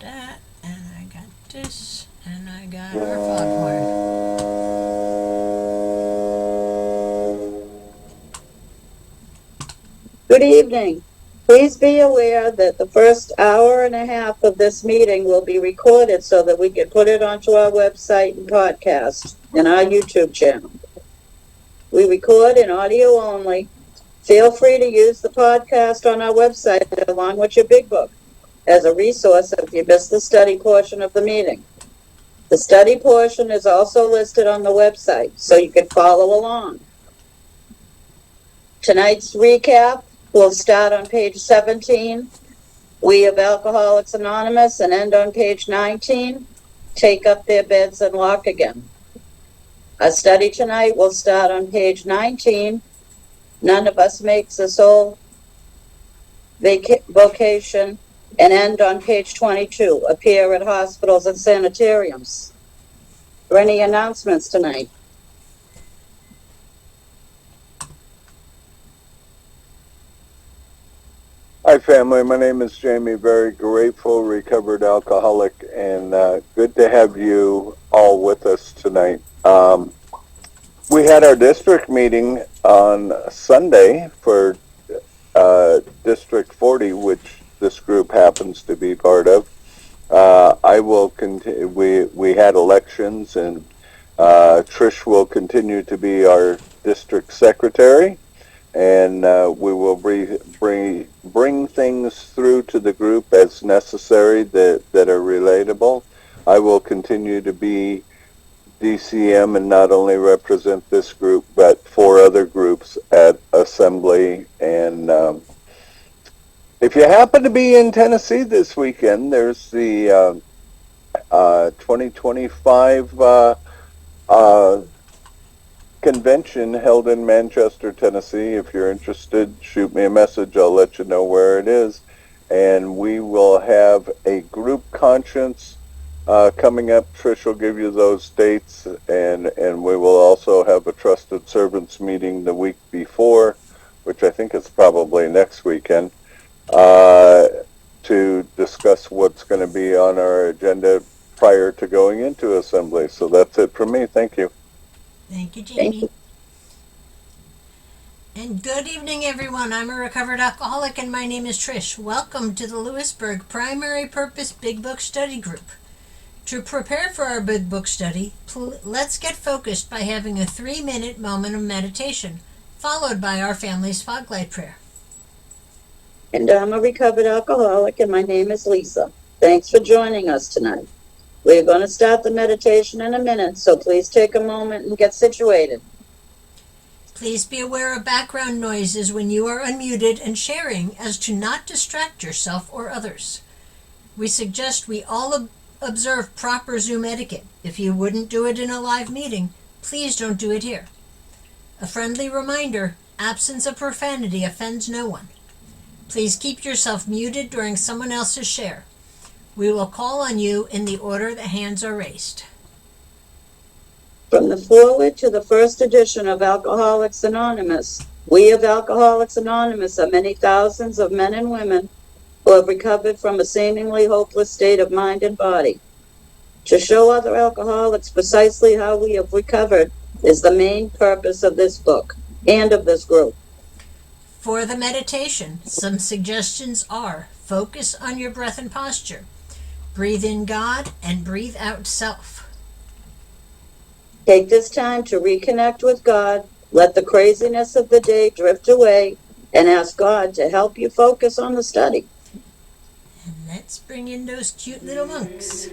that, and I got this, and I got our foghorn. Good evening. Please be aware that the first hour and a half of this meeting will be recorded so that we can put it onto our website and podcast and our YouTube channel. We record in audio only. Feel free to use the podcast on our website along with your big book as a resource if you missed the study portion of the meeting. The study portion is also listed on the website so you can follow along. Tonight's recap will start on page 17, We of Alcoholics Anonymous, and end on page 19, Take up their beds and walk again. Our study tonight will start on page 19, None of Us Makes a Soul Vocation, and end on page 22, Appear at Hospitals and Sanitariums. Are any announcements tonight? Hi, family. My name is Jamie. Very grateful, recovered alcoholic, and good to have you all with us tonight. We had our district meeting on Sunday for District 40, which this group happens to be part of. I will continue. We had elections, and Trish will continue to be our district secretary. And we will bring things through to the group as necessary that are relatable. I will continue to be DCM and not only represent this group, but 4 other groups at Assembly. And if you happen to be in Tennessee this weekend, there's the 2025 convention held in Manchester, Tennessee. If you're interested, shoot me a message. I'll let you know where it is. And we will have a group conscience coming up. Trish will give you those dates, and we will also have a trusted servants meeting the week before, which I think is probably next weekend, to discuss what's going to be on our agenda prior to going into Assembly. So that's it from me. Thank you. Thank you, Jamie. And good evening, everyone. I'm a recovered alcoholic, and my name is Trish. Welcome to the Lppbbsg Primary Purpose Big Book Study Group. To prepare for our Big Book study, let's get focused by having a 3-minute moment of meditation, followed by our family's fog light prayer. And I'm a recovered alcoholic, and my name is Lisa. Thanks for joining us tonight. We're going to start the meditation in a minute, so please take a moment and get situated. Please be aware of background noises when you are unmuted and sharing, as to not distract yourself or others. We suggest we all observe proper Zoom etiquette. If you wouldn't do it in a live meeting, please don't do it here. A friendly reminder, absence of profanity offends no one. Please keep yourself muted during someone else's share. We will call on you in the order the hands are raised. From the foreword to the first edition of Alcoholics Anonymous, we of Alcoholics Anonymous are many thousands of men and women who have recovered from a seemingly hopeless state of mind and body. To show other alcoholics precisely how we have recovered is the main purpose of this book and of this group. For the meditation, some suggestions are: focus on your breath and posture. Breathe in God and breathe out self. Take this time to reconnect with God, let the craziness of the day drift away, and ask God to help you focus on the study. And let's bring in those cute little monks.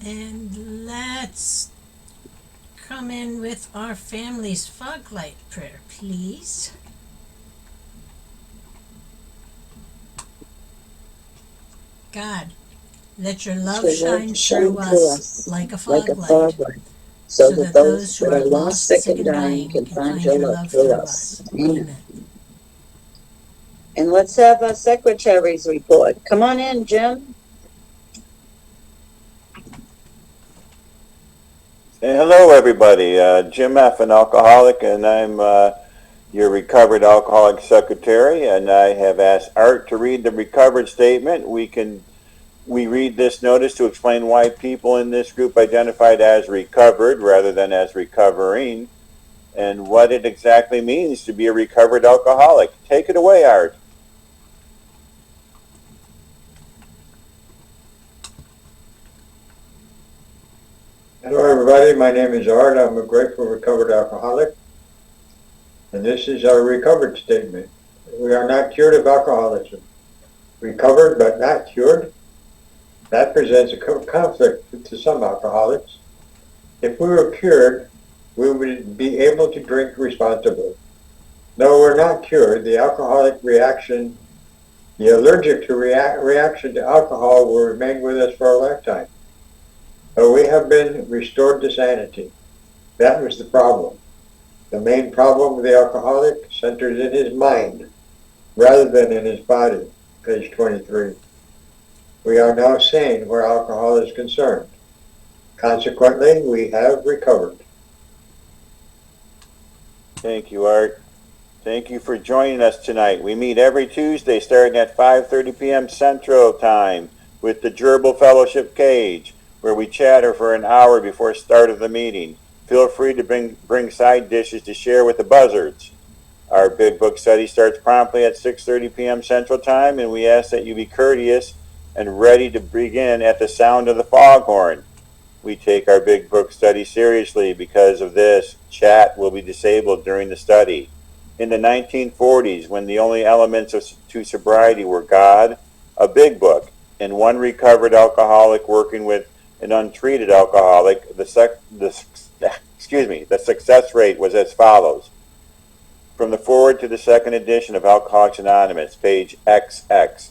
And let's come in with our family's fog light prayer, please. God, let your love shine through us like a fog light, so that those who are lost, sick, and dying can find your love through us. Amen. And let's have our secretary's report. Come on in, Jim. Hello, everybody. Jim F., an alcoholic, and I'm your recovered alcoholic secretary. And I have asked Art to read the recovered statement. We read this notice to explain why people in this group identified as recovered rather than as recovering, and what it exactly means to be a recovered alcoholic. Take it away, Art. Hello everybody, my name is Art. I'm a grateful recovered alcoholic, and this is our recovered statement. We are not cured of alcoholism. Recovered but not cured, that presents a conflict to some alcoholics. If we were cured, we would be able to drink responsibly. Though we're not cured, the alcoholic reaction, the allergic to reaction to alcohol will remain with us for a lifetime. But we have been restored to sanity. That was the problem. The main problem with the alcoholic centers in his mind rather than in his body, page 23. We are now sane where alcohol is concerned. Consequently, we have recovered. Thank you, Art. Thank you for joining us tonight. We meet every Tuesday starting at 5:30 p.m. Central Time with the Gerbil Fellowship Cage, where we chatter for an hour before start of the meeting. Feel free to bring side dishes to share with the buzzards. Our Big Book study starts promptly at 6:30 p.m. Central Time, and we ask that you be courteous and ready to begin at the sound of the foghorn. We take our Big Book study seriously. Because of this, chat will be disabled during the study. In the 1940s, when the only elements to sobriety were God, a Big Book, and one recovered alcoholic working with an untreated alcoholic, the success rate was as follows. From the foreword to the second edition of Alcoholics Anonymous, page XX.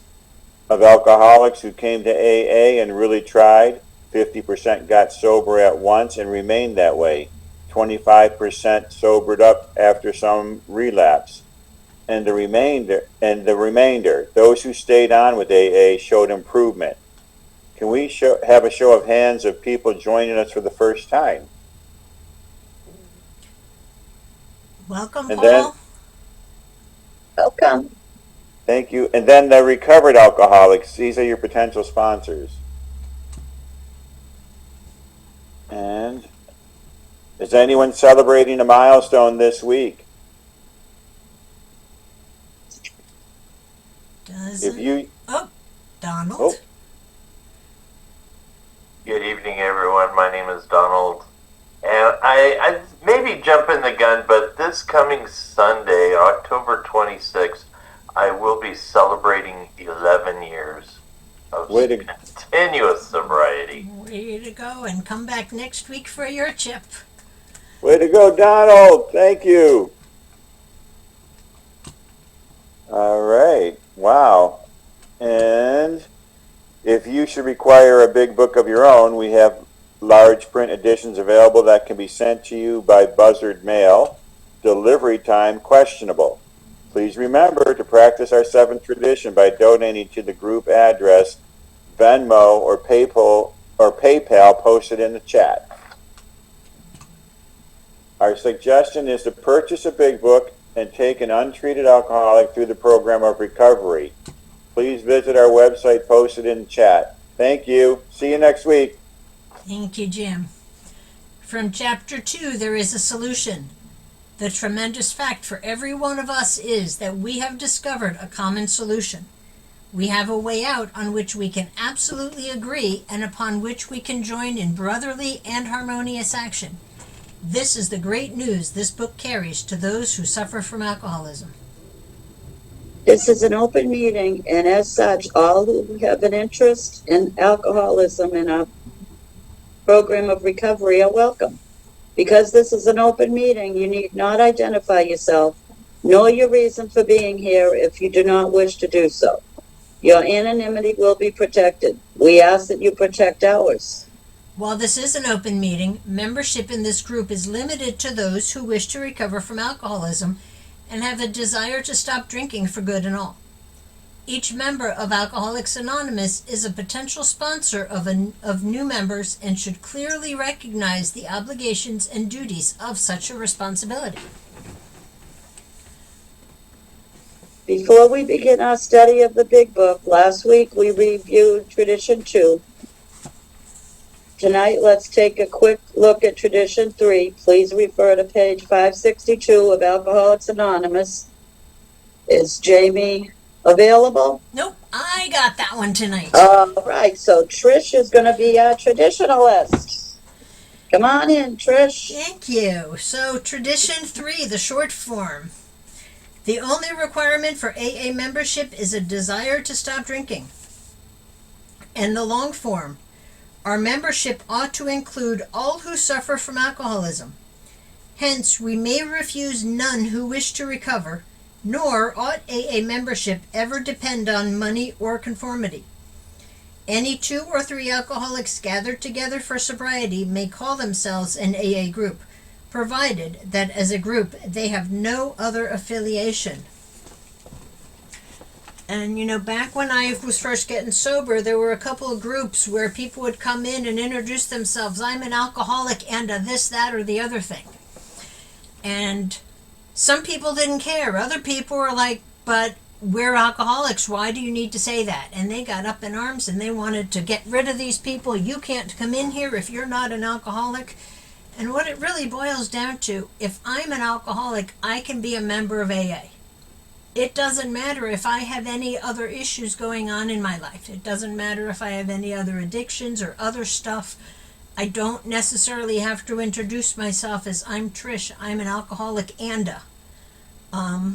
Of alcoholics who came to AA and really tried, 50% got sober at once and remained that way. 25% sobered up after some relapse. And the remainder, those who stayed on with AA, showed improvement. Can we have a show of hands of people joining us for the first time? Welcome, And Paul. Welcome. Thank you. And then the recovered alcoholics, these are your potential sponsors. And is anyone celebrating a milestone this week? Donald. Oh. Good evening, everyone. My name is Donald. And I maybe jumping the gun, but this coming Sunday, October 26th, I will be celebrating 11 years of continuous sobriety. Way to go, and come back next week for your chip. Way to go, Donald. Thank you. All right. Wow. And if you should require a Big Book of your own, we have large print editions available that can be sent to you by buzzard mail. Delivery time questionable. Please remember to practice our seventh tradition by donating to the group address, Venmo or PayPal posted in the chat. Our suggestion is to purchase a Big Book and take an untreated alcoholic through the program of recovery. Please visit our website posted in the chat. Thank you. See you next week. Thank you, Jim. From Chapter 2, there is a solution. The tremendous fact for every one of us is that we have discovered a common solution. We have a way out on which we can absolutely agree and upon which we can join in brotherly and harmonious action. This is the great news this book carries to those who suffer from alcoholism. This is an open meeting, and as such, all who have an interest in alcoholism and program of recovery are welcome. Because this is an open meeting, you need not identify yourself, nor your reason for being here if you do not wish to do so. Your anonymity will be protected. We ask that you protect ours. While this is an open meeting, membership in this group is limited to those who wish to recover from alcoholism and have a desire to stop drinking for good and all. Each member of Alcoholics Anonymous is a potential sponsor of new members and should clearly recognize the obligations and duties of such a responsibility. Before we begin our study of the Big Book, last week we reviewed Tradition 2. Tonight, let's take a quick look at Tradition 3. Please refer to page 562 of Alcoholics Anonymous. Is Jamie available? Nope, I got that one tonight. All right, so Trish is going to be our traditionalist. Come on in, Trish. Thank you. So, Tradition 3, the short form. The only requirement for AA membership is a desire to stop drinking. And the long form. Our membership ought to include all who suffer from alcoholism. Hence, we may refuse none who wish to recover, nor ought AA membership ever depend on money or conformity. Any 2 or 3 alcoholics gathered together for sobriety may call themselves an AA group, provided that as a group they have no other affiliation. And back when I was first getting sober, there were a couple of groups where people would come in and introduce themselves. I'm an alcoholic and a this, that, or the other thing. And some people didn't care. Other people were like, but we're alcoholics. Why do you need to say that? And they got up in arms and they wanted to get rid of these people. You can't come in here if you're not an alcoholic. And what it really boils down to, if I'm an alcoholic, I can be a member of AA. It doesn't matter if I have any other issues going on in my life. It doesn't matter if I have any other addictions or other stuff. I don't necessarily have to introduce myself as I'm Trish. I'm an alcoholic and I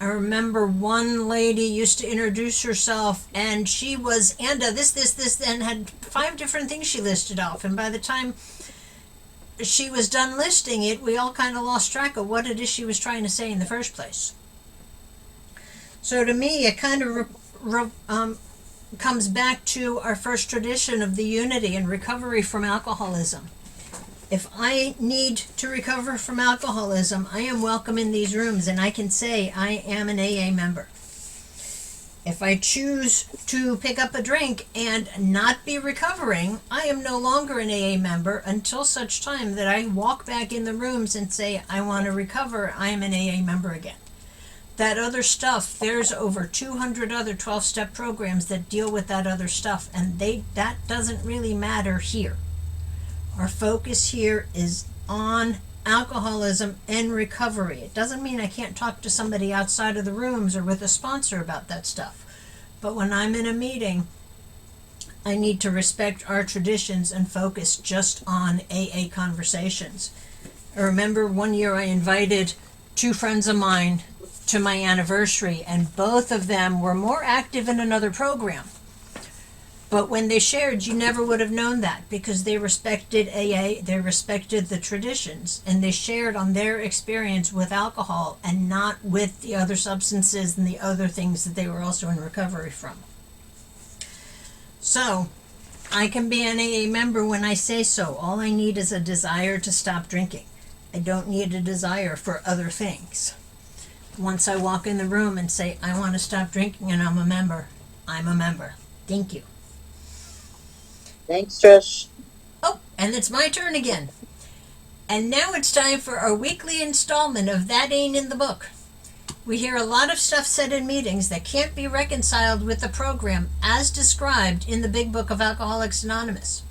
remember one lady used to introduce herself and she was this, and had 5 different things she listed off. And by the time she was done listing it, we all kind of lost track of what it is she was trying to say in the first place. So to me, it kind of comes back to our first tradition of the unity and recovery from alcoholism. If I need to recover from alcoholism, I am welcome in these rooms and I can say I am an AA member. If I choose to pick up a drink and not be recovering, I am no longer an AA member until such time that I walk back in the rooms and say I want to recover, I am an AA member again. That other stuff, there's over 200 other 12-step programs that deal with that other stuff, and that doesn't really matter here. Our focus here is on alcoholism and recovery. It doesn't mean I can't talk to somebody outside of the rooms or with a sponsor about that stuff. But when I'm in a meeting, I need to respect our traditions and focus just on AA conversations. I remember one year I invited 2 friends of mine to my anniversary, and both of them were more active in another program. But when they shared, you never would have known that because they respected AA, they respected the traditions, and they shared on their experience with alcohol and not with the other substances and the other things that they were also in recovery from. So, I can be an AA member when I say so. All I need is a desire to stop drinking. I don't need a desire for other things. Once I walk in the room and say, I want to stop drinking and I'm a member, I'm a member. Thank you. Thanks, Trish. Oh, and it's my turn again. And now it's time for our weekly installment of That Ain't in the Book. We hear a lot of stuff said in meetings that can't be reconciled with the program as described in the Big Book of Alcoholics Anonymous.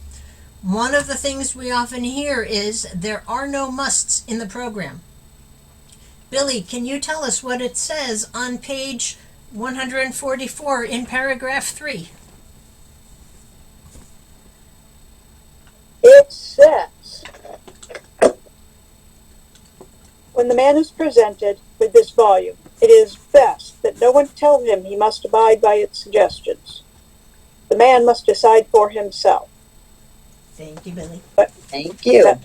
One of the things we often hear is there are no musts in the program. Billy, can you tell us what it says on page 144 in paragraph 3? It says, when the man is presented with this volume, it is best that no one tell him he must abide by its suggestions. The man must decide for himself. Thank you, Billy. Thank you.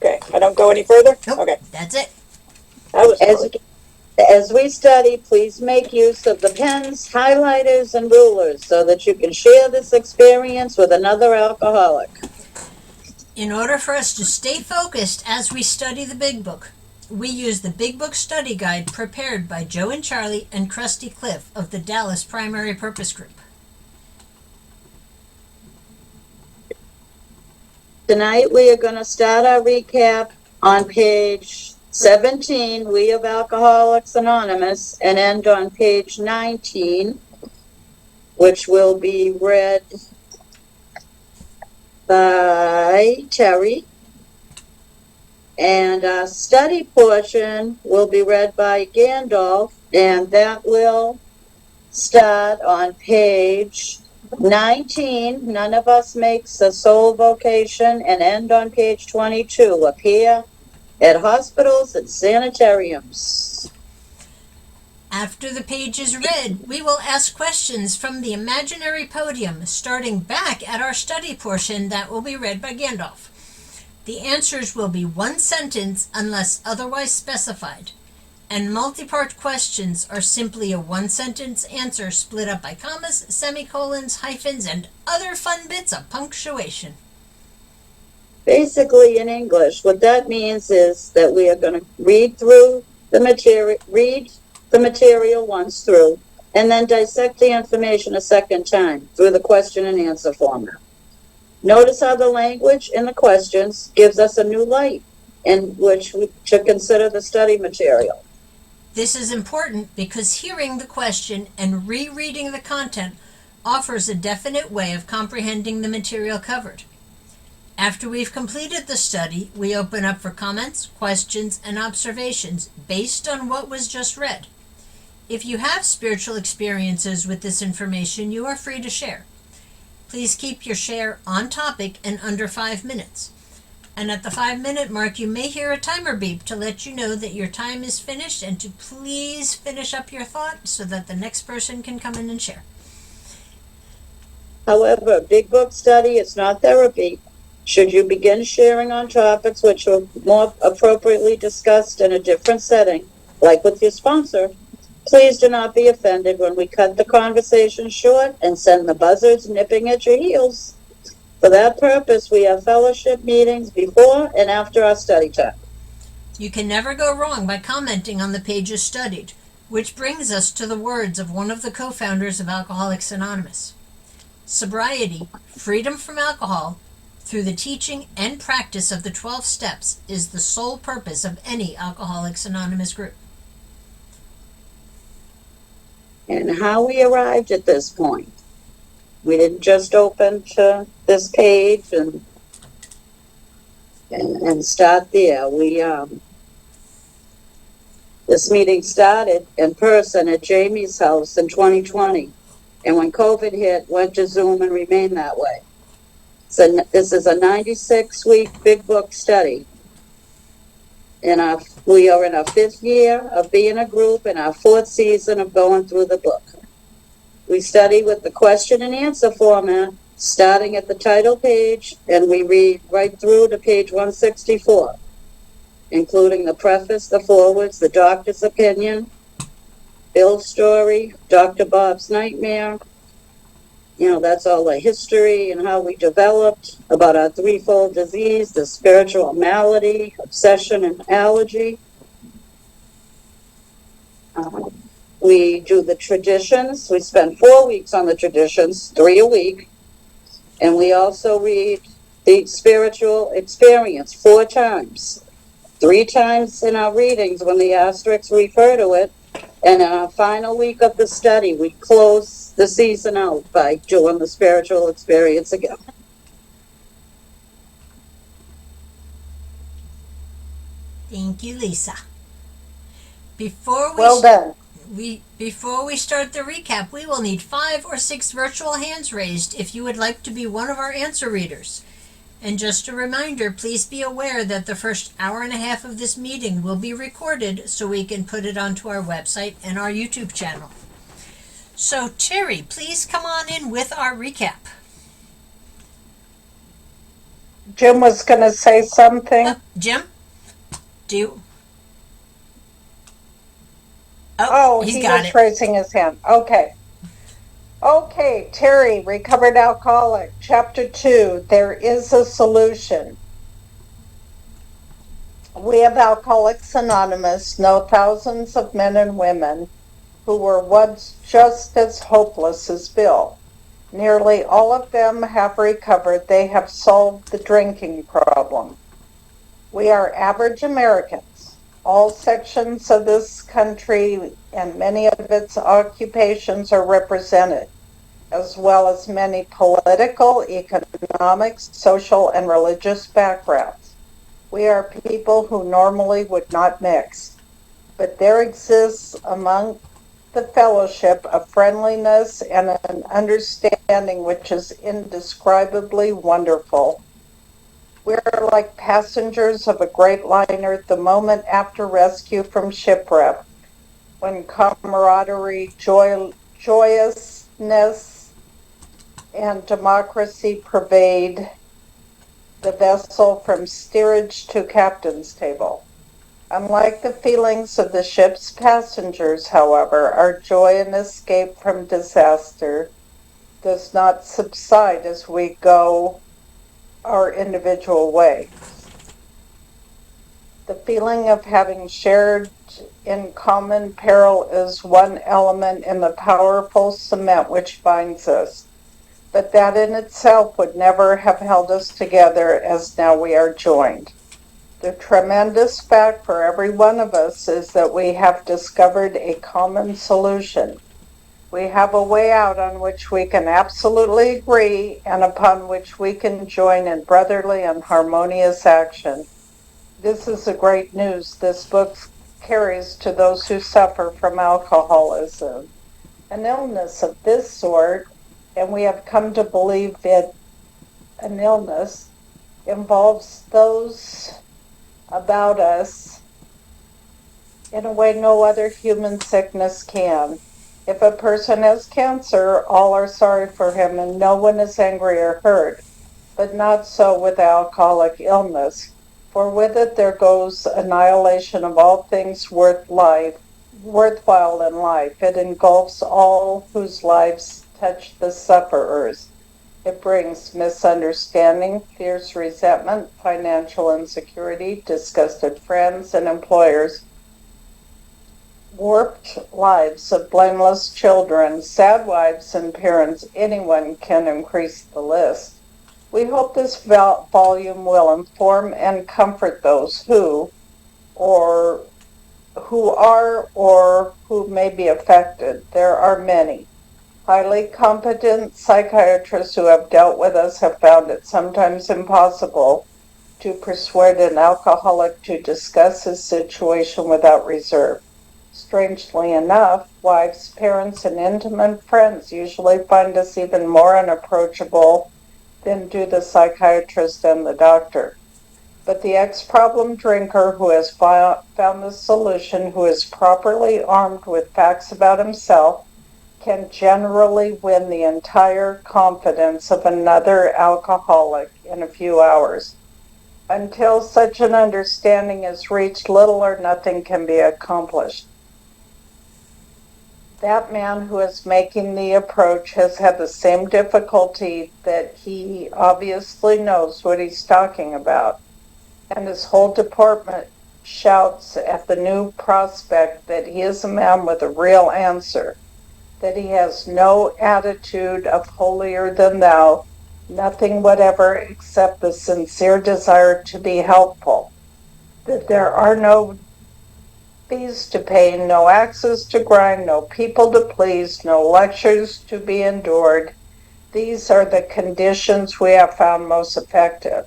Okay, I don't go any further? Nope, Okay, that's it. that was As, quick. as we study, please make use of the pens, highlighters, and rulers so that you can share this experience with another alcoholic. In order for us to stay focused as we study the Big Book, we use the Big Book Study Guide prepared by Joe and Charlie and Krusty Cliff of the Dallas Primary Purpose Group. Tonight, we are going to start our recap on page 17, We of Alcoholics Anonymous, and end on page 19, which will be read by Terry. And our study portion will be read by Gandalf, and that will start on page 19. None of us makes a sole vocation, and end on page 22. Appear at hospitals and sanitariums. After the page is read, we will ask questions from the imaginary podium, starting back at our study portion that will be read by Gandalf. The answers will be one sentence unless otherwise specified, and multi-part questions are simply a one-sentence answer split up by commas, semicolons, hyphens, and other fun bits of punctuation. Basically, in English, what that means is that we are going to read the material once through, and then dissect the information a second time through the question and answer format. Notice how the language in the questions gives us a new light in which we should consider the study material. This is important because hearing the question and rereading the content offers a definite way of comprehending the material covered. After we've completed the study, we open up for comments, questions, and observations based on what was just read. If you have spiritual experiences with this information, you are free to share. Please keep your share on topic and under 5 minutes. And at the 5-minute mark, you may hear a timer beep to let you know that your time is finished and to please finish up your thought so that the next person can come in and share. However, Big Book study is not therapy. Should you begin sharing on topics which are more appropriately discussed in a different setting, like with your sponsor, please do not be offended when we cut the conversation short and send the buzzards nipping at your heels. For that purpose, we have fellowship meetings before and after our study time. You can never go wrong by commenting on the pages studied, which brings us to the words of one of the co-founders of Alcoholics Anonymous. Sobriety, freedom from alcohol, through the teaching and practice of the 12 steps, is the sole purpose of any Alcoholics Anonymous group. And how we arrived at this point. We didn't just open to this page and start there. This meeting started in person at Jamie's house in 2020. And when COVID hit, went to Zoom and remained that way. So this is a 96-week Big Book study. And we are in our 5th year of being a group and our 4th season of going through the book. We study with the question and answer format, starting at the title page, and we read right through to page 164, including the preface, the forewords, the doctor's opinion, Bill's story, Dr. Bob's nightmare. That's all the history and how we developed, about our threefold disease, the spiritual malady, obsession, and allergy. We do the traditions. We spend 4 weeks on the traditions, 3 a week. And we also read the spiritual experience 4 times. 3 times in our readings when the asterisks refer to it. And in our final week of the study, we close the season out by doing the spiritual experience again. Thank you, Lisa. Before done. Before we start the recap, we will need 5 or 6 virtual hands raised if you would like to be one of our answer readers. And just a reminder, please be aware that the first hour and a half of this meeting will be recorded so we can put it onto our website and our YouTube channel. So Terry, please come on in with our recap. Jim was going to say something. Jim, do you? Oh, He's he got was it. raising his hand. Okay. Okay, Terry, recovered alcoholic, chapter 2, there is a solution. We have Alcoholics Anonymous know thousands of men and women who were once just as hopeless as Bill. Nearly all of them have recovered. They have solved the drinking problem. We are average Americans. All sections of this country and many of its occupations are represented, as well as many political, economic, social, and religious backgrounds. We are people who normally would not mix, but there exists among the fellowship a friendliness and an understanding which is indescribably wonderful. We're like passengers of a great liner the moment after rescue from shipwreck, when camaraderie, joyousness, and democracy pervade the vessel from steerage to captain's table. Unlike the feelings of the ship's passengers, however, our joy in escape from disaster does not subside as we go our individual way. The feeling of having shared in common peril is one element in the powerful cement which binds us, but that in itself would never have held us together as now we are joined. The tremendous fact for every one of us is that we have discovered a common solution. We have a way out on which we can absolutely agree and upon which we can join in brotherly and harmonious action. This is the great news this book carries to those who suffer from alcoholism. An illness of this sort, and we have come to believe it an illness, involves those about us in a way no other human sickness can. If a person has cancer, all are sorry for him and no one is angry or hurt, but not so with alcoholic illness, for with it there goes annihilation of all things worthwhile in life. It engulfs all whose lives touch the sufferers. It brings misunderstanding, fierce resentment, financial insecurity, disgusted friends and employers, warped lives of blameless children, sad wives and parents. Anyone can increase the list. We hope this volume will inform and comfort those who are or who may be affected. There are many. Highly competent psychiatrists who have dealt with us have found it sometimes impossible to persuade an alcoholic to discuss his situation without reserve. Strangely enough, wives, parents, and intimate friends usually find us even more unapproachable than do the psychiatrist and the doctor. But the ex-problem drinker who has found the solution, who is properly armed with facts about himself, can generally win the entire confidence of another alcoholic in a few hours. Until such an understanding is reached, little or nothing can be accomplished. That man who is making the approach has had the same difficulty, that he obviously knows what he's talking about, and his whole department shouts at the new prospect that he is a man with a real answer, that he has no attitude of holier than thou, nothing whatever except the sincere desire to be helpful, that there are no fees to pay, no axes to grind, no people to please, no lectures to be endured. These are the conditions we have found most effective.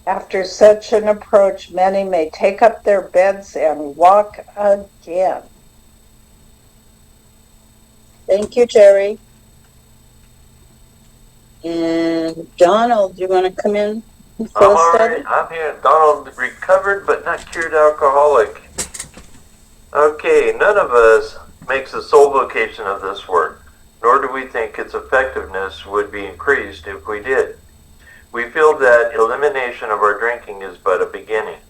After such an approach, many may take up their beds and walk again. Thank you, Terry. And Donald, you want to come in for I'm the all study? right. I'm here. Donald, recovered but not cured alcoholic. Okay, none of us makes the sole vocation of this work, nor do we think its effectiveness would be increased if we did. We feel that elimination of our drinking is but a beginning.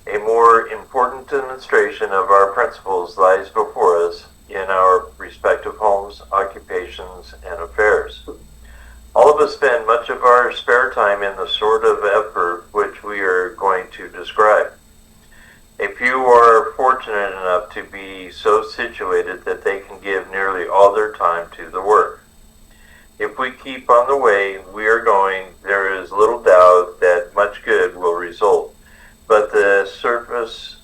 A more important demonstration of our principles lies before us in our respective homes, occupations, and affairs. All of us spend much of our spare time in the sort of effort which we are going to describe. A few are fortunate enough to be so situated that they can give nearly all their time to the work. If we keep on the way we are going, there is little doubt that much good will result, but the surface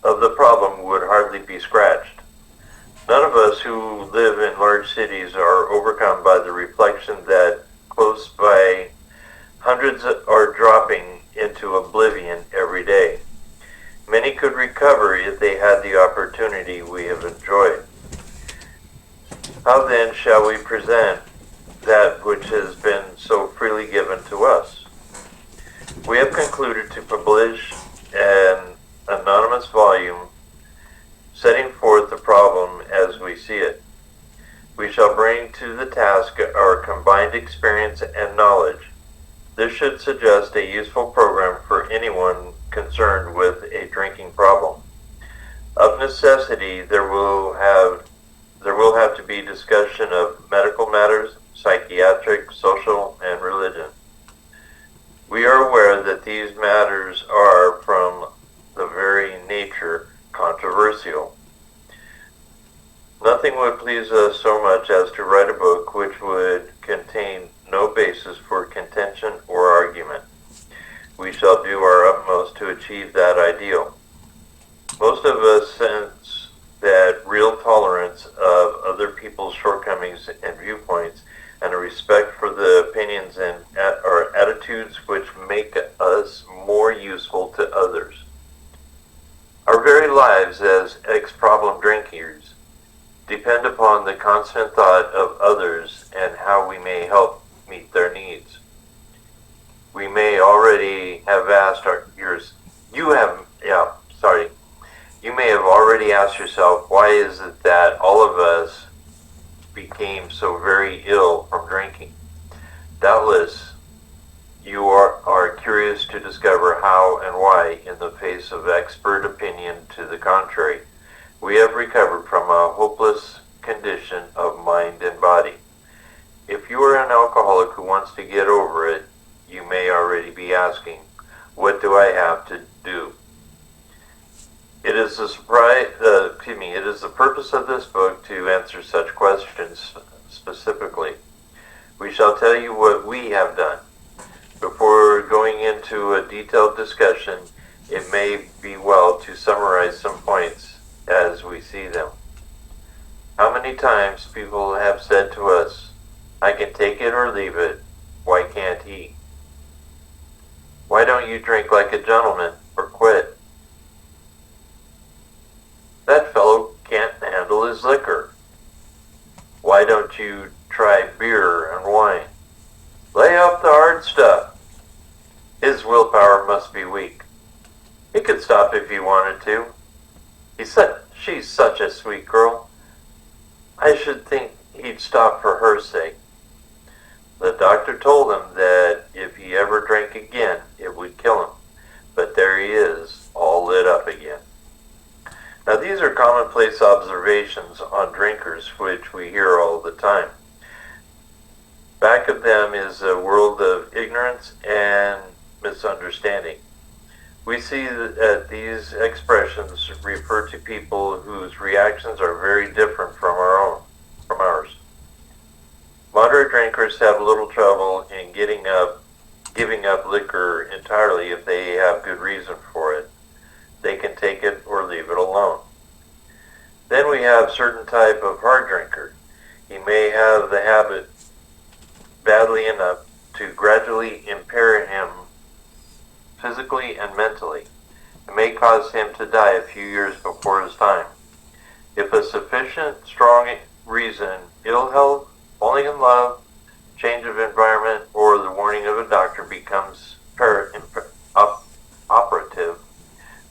of the problem would hardly be scratched. None of us who live in large cities are overcome by the reflection that close by hundreds are dropping into oblivion every day. Many could recover if they had the opportunity we have enjoyed. How then shall we present that which has been so freely given to us? We have concluded to publish an anonymous volume setting forth the problem as we see it. We shall bring to the task our combined experience and knowledge. This should suggest a useful program for anyone concerned with a drinking problem. Of necessity, there will have to be discussion of medical matters, psychiatric, social, and religion. We are aware that these matters are, from the very nature, controversial. Nothing would please us so much as to write a book which would contain no basis for contention or argument. We shall do our utmost to achieve that ideal. Most of us sense that real tolerance of other people's shortcomings and viewpoints, and a respect for the opinions and our attitudes which make us more useful to others. Our very lives as ex-problem drinkers depend upon the constant thought of others and how we may help meet their needs. We may already have asked you may have already asked yourself, why is it that all of us became so very ill from drinking? Doubtless, you are curious to discover how and why, in the face of expert opinion to the contrary, we have recovered from a hopeless condition of mind and body. If you are an alcoholic who wants to get over it, you may already be asking, what do I have to do? It is the purpose of this book to answer such questions specifically. We shall tell you what we have done. Before going into a detailed discussion, it may be well to summarize some points as we see them. How many times people have said to us, I can take it or leave it, why can't he? Why don't you drink like a gentleman or quit? That fellow can't handle his liquor. Why don't you try beer and wine? Lay off the hard stuff. His willpower must be weak. He could stop if he wanted to. She's such a sweet girl. I should think he'd stop for her sake. The doctor told him that if he ever drank again, it would kill him. But there he is, all lit up again. Now these are commonplace observations on drinkers which we hear all the time. Back of them is a world of ignorance and misunderstanding. We see that these expressions refer to people whose reactions are very different from ours. Moderate drinkers have little trouble in giving up liquor entirely if they have good reason for it. They can take it or leave it alone. Then we have certain type of hard drinker. He may have the habit badly enough to gradually impair him physically and mentally. It may cause him to die a few years before his time. If a sufficient strong reason, ill health, falling in love, change of environment, or the warning of a doctor becomes operative,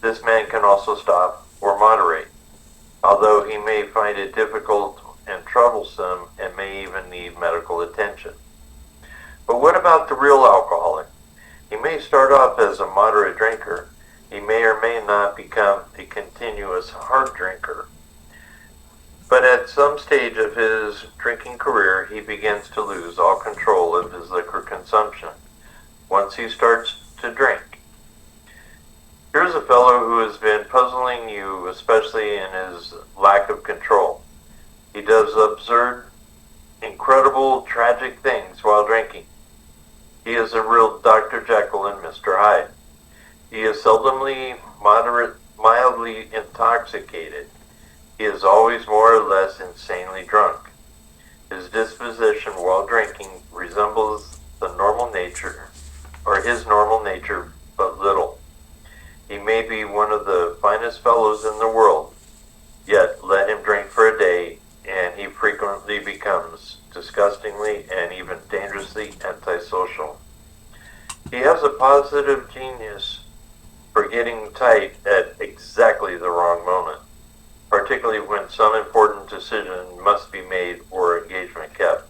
this man can also stop or moderate, although he may find it difficult and troublesome and may even need medical attention. But what about the real alcoholic? He may start off as a moderate drinker. He may or may not become a continuous hard drinker. But at some stage of his drinking career, he begins to lose all control of his liquor consumption once he starts to drink. Here's a fellow who has been puzzling you, especially in his lack of control. He does absurd, incredible, tragic things while drinking. He is a real Dr. Jekyll and Mr. Hyde. He is seldomly mildly intoxicated. He is always more or less insanely drunk. His disposition while drinking resembles the normal nature, or his normal nature, but little. He may be one of the finest fellows in the world, yet let him drink for a day, and he frequently becomes disgustingly and even dangerously antisocial. He has a positive genius for getting tight at exactly the wrong moment, particularly when some important decision must be made or engagement kept.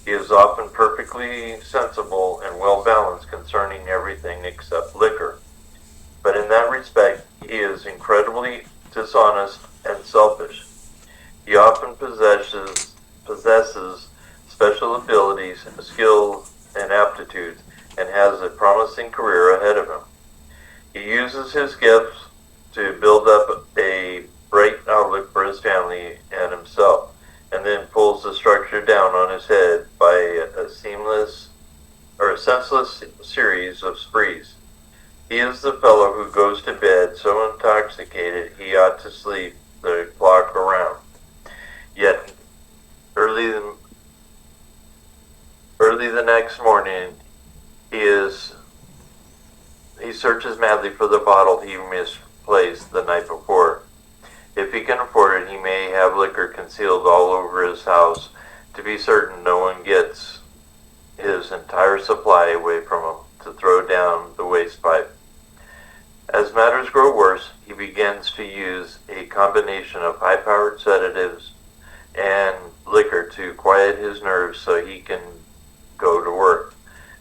He is often perfectly sensible and well-balanced concerning everything except liquor. But in that respect, he is incredibly dishonest and selfish. He often possesses special abilities, skills, and aptitudes, and has a promising career ahead of him. He uses his gifts to build up a bright outlook for his family and himself, and then pulls the structure down on his head by a senseless series of sprees. He is the fellow who goes to bed so intoxicated he ought to sleep the clock around. Yet early the next morning, he searches madly for the bottle he misplaced the night before. If he can afford it, he may have liquor concealed all over his house to be certain no one gets his entire supply away from him to throw down the waste pipe. As matters grow worse, he begins to use a combination of high-powered sedatives and liquor to quiet his nerves so he can go to work.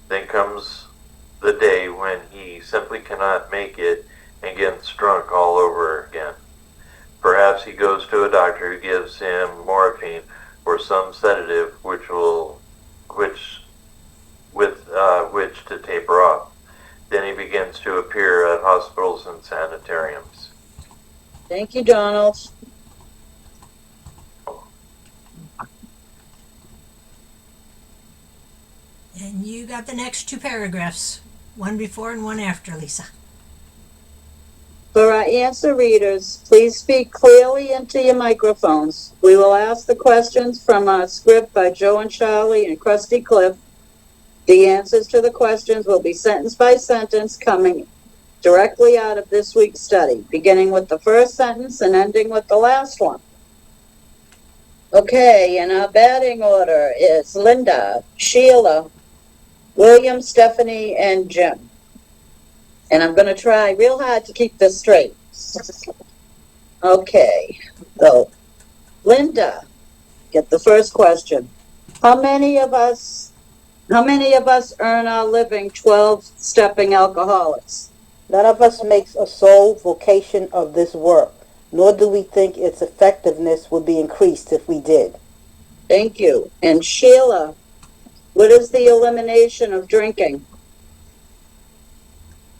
Then comes the day when he simply cannot make it and gets drunk all over again. Perhaps he goes to a doctor who gives him morphine or some sedative with which to taper off. Then he begins to appear at hospitals and sanitariums. Thank you, Donald. And you got the next two paragraphs, one before and one after, Lisa. For our answer readers, please speak clearly into your microphones. We will ask the questions from our script by Joe and Charlie and Krusty Cliff. The answers to the questions will be sentence by sentence coming directly out of this week's study, beginning with the first sentence and ending with the last one. Okay, and our batting order is Linda, Sheila, William, Stephanie, and Jim. And I'm going to try real hard to keep this straight. Okay, so Linda, get the first question. How many of us earn our living 12-stepping alcoholics? None of us makes a sole vocation of this work, nor do we think its effectiveness would be increased if we did. Thank you. And Sheila, what is the elimination of drinking?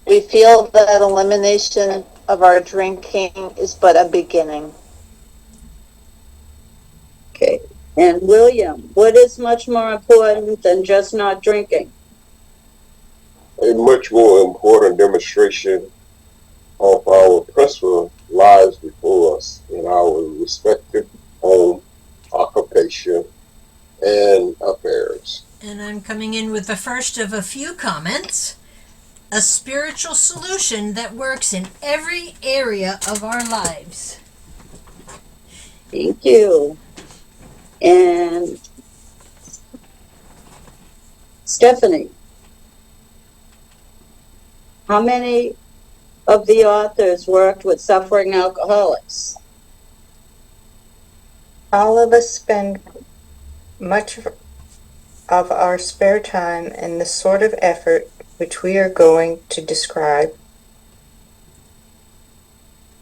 We feel that elimination of our drinking is but a beginning. Okay. And William, what is much more important than just not drinking? A much more important demonstration of our personal lives before us in our respective home, occupation, and affairs. And I'm coming in with the first of a few comments. A spiritual solution that works in every area of our lives. Thank you. And Stephanie, how many of the authors worked with suffering alcoholics? All of us spend much of our spare time and the sort of effort which we are going to describe.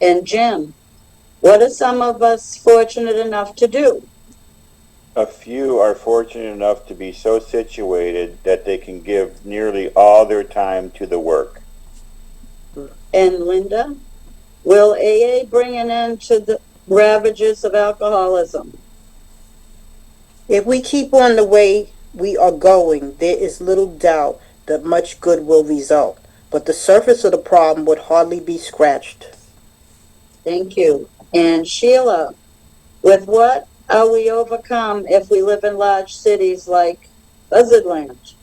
And Jim, what are some of us fortunate enough to do? A few are fortunate enough to be so situated that they can give nearly all their time to the work. And Linda, will AA bring an end to the ravages of alcoholism? If we keep on the way we are going, there is little doubt that much good will result, but the surface of the problem would hardly be scratched. Thank you. And Sheila, with what are we overcome if we live in large cities like Buzzardland?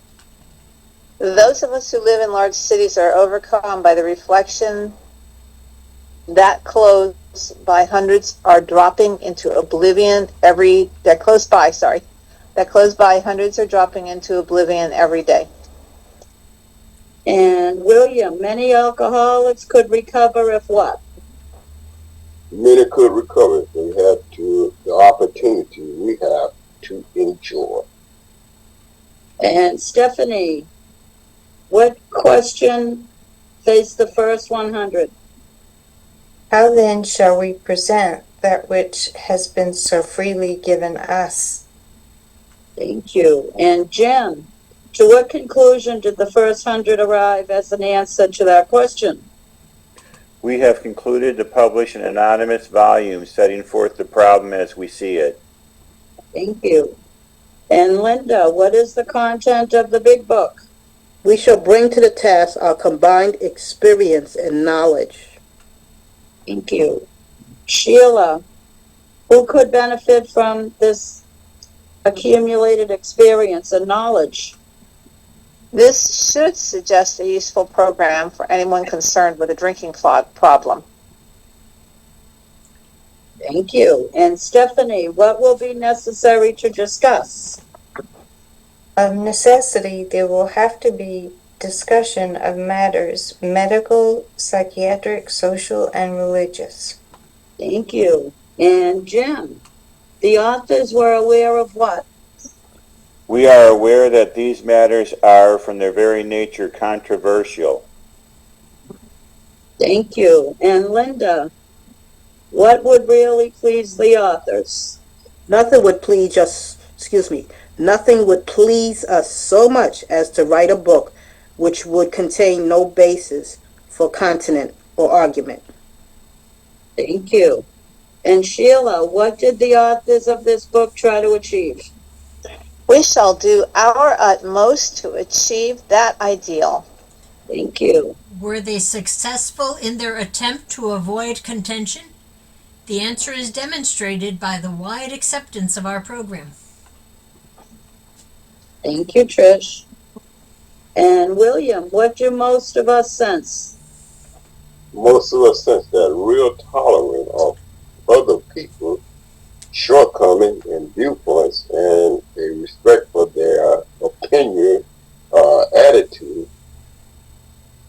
Those of us who live in large cities are overcome by the reflection that close by hundreds are dropping into oblivion that close by hundreds are dropping into oblivion every day. And William, many alcoholics could recover if what? Many could recover if they have the opportunity we have to enjoy. And Stephanie, what question faced the first 100? How then shall we present that which has been so freely given us? Thank you. And Jim, to what conclusion did the first 100 arrive as an answer to that question? We have concluded to publish an anonymous volume setting forth the problem as we see it. Thank you. And Linda, what is the content of the big book? We shall bring to the task our combined experience and knowledge. Thank you. Sheila, who could benefit from this accumulated experience and knowledge? This should suggest a useful program for anyone concerned with a drinking problem. Thank you. And Stephanie, what will be necessary to discuss? Of necessity, there will have to be discussion of matters medical, psychiatric, social, and religious. Thank you. And Jim, the authors were aware of what? We are aware that these matters are, from their very nature, controversial. Thank you. And Linda, what would really please the authors? Nothing would please us so much as to write a book which would contain no basis for continent or argument. Thank you. And Sheila, what did the authors of this book try to achieve? We shall do our utmost to achieve that ideal. Thank you. Were they successful in their attempt to avoid contention? The answer is demonstrated by the wide acceptance of our program. Thank you, Trish. And William, what do most of us sense? Most of us sense that real tolerance of other people's shortcomings and viewpoints and a respect for their opinion, attitude,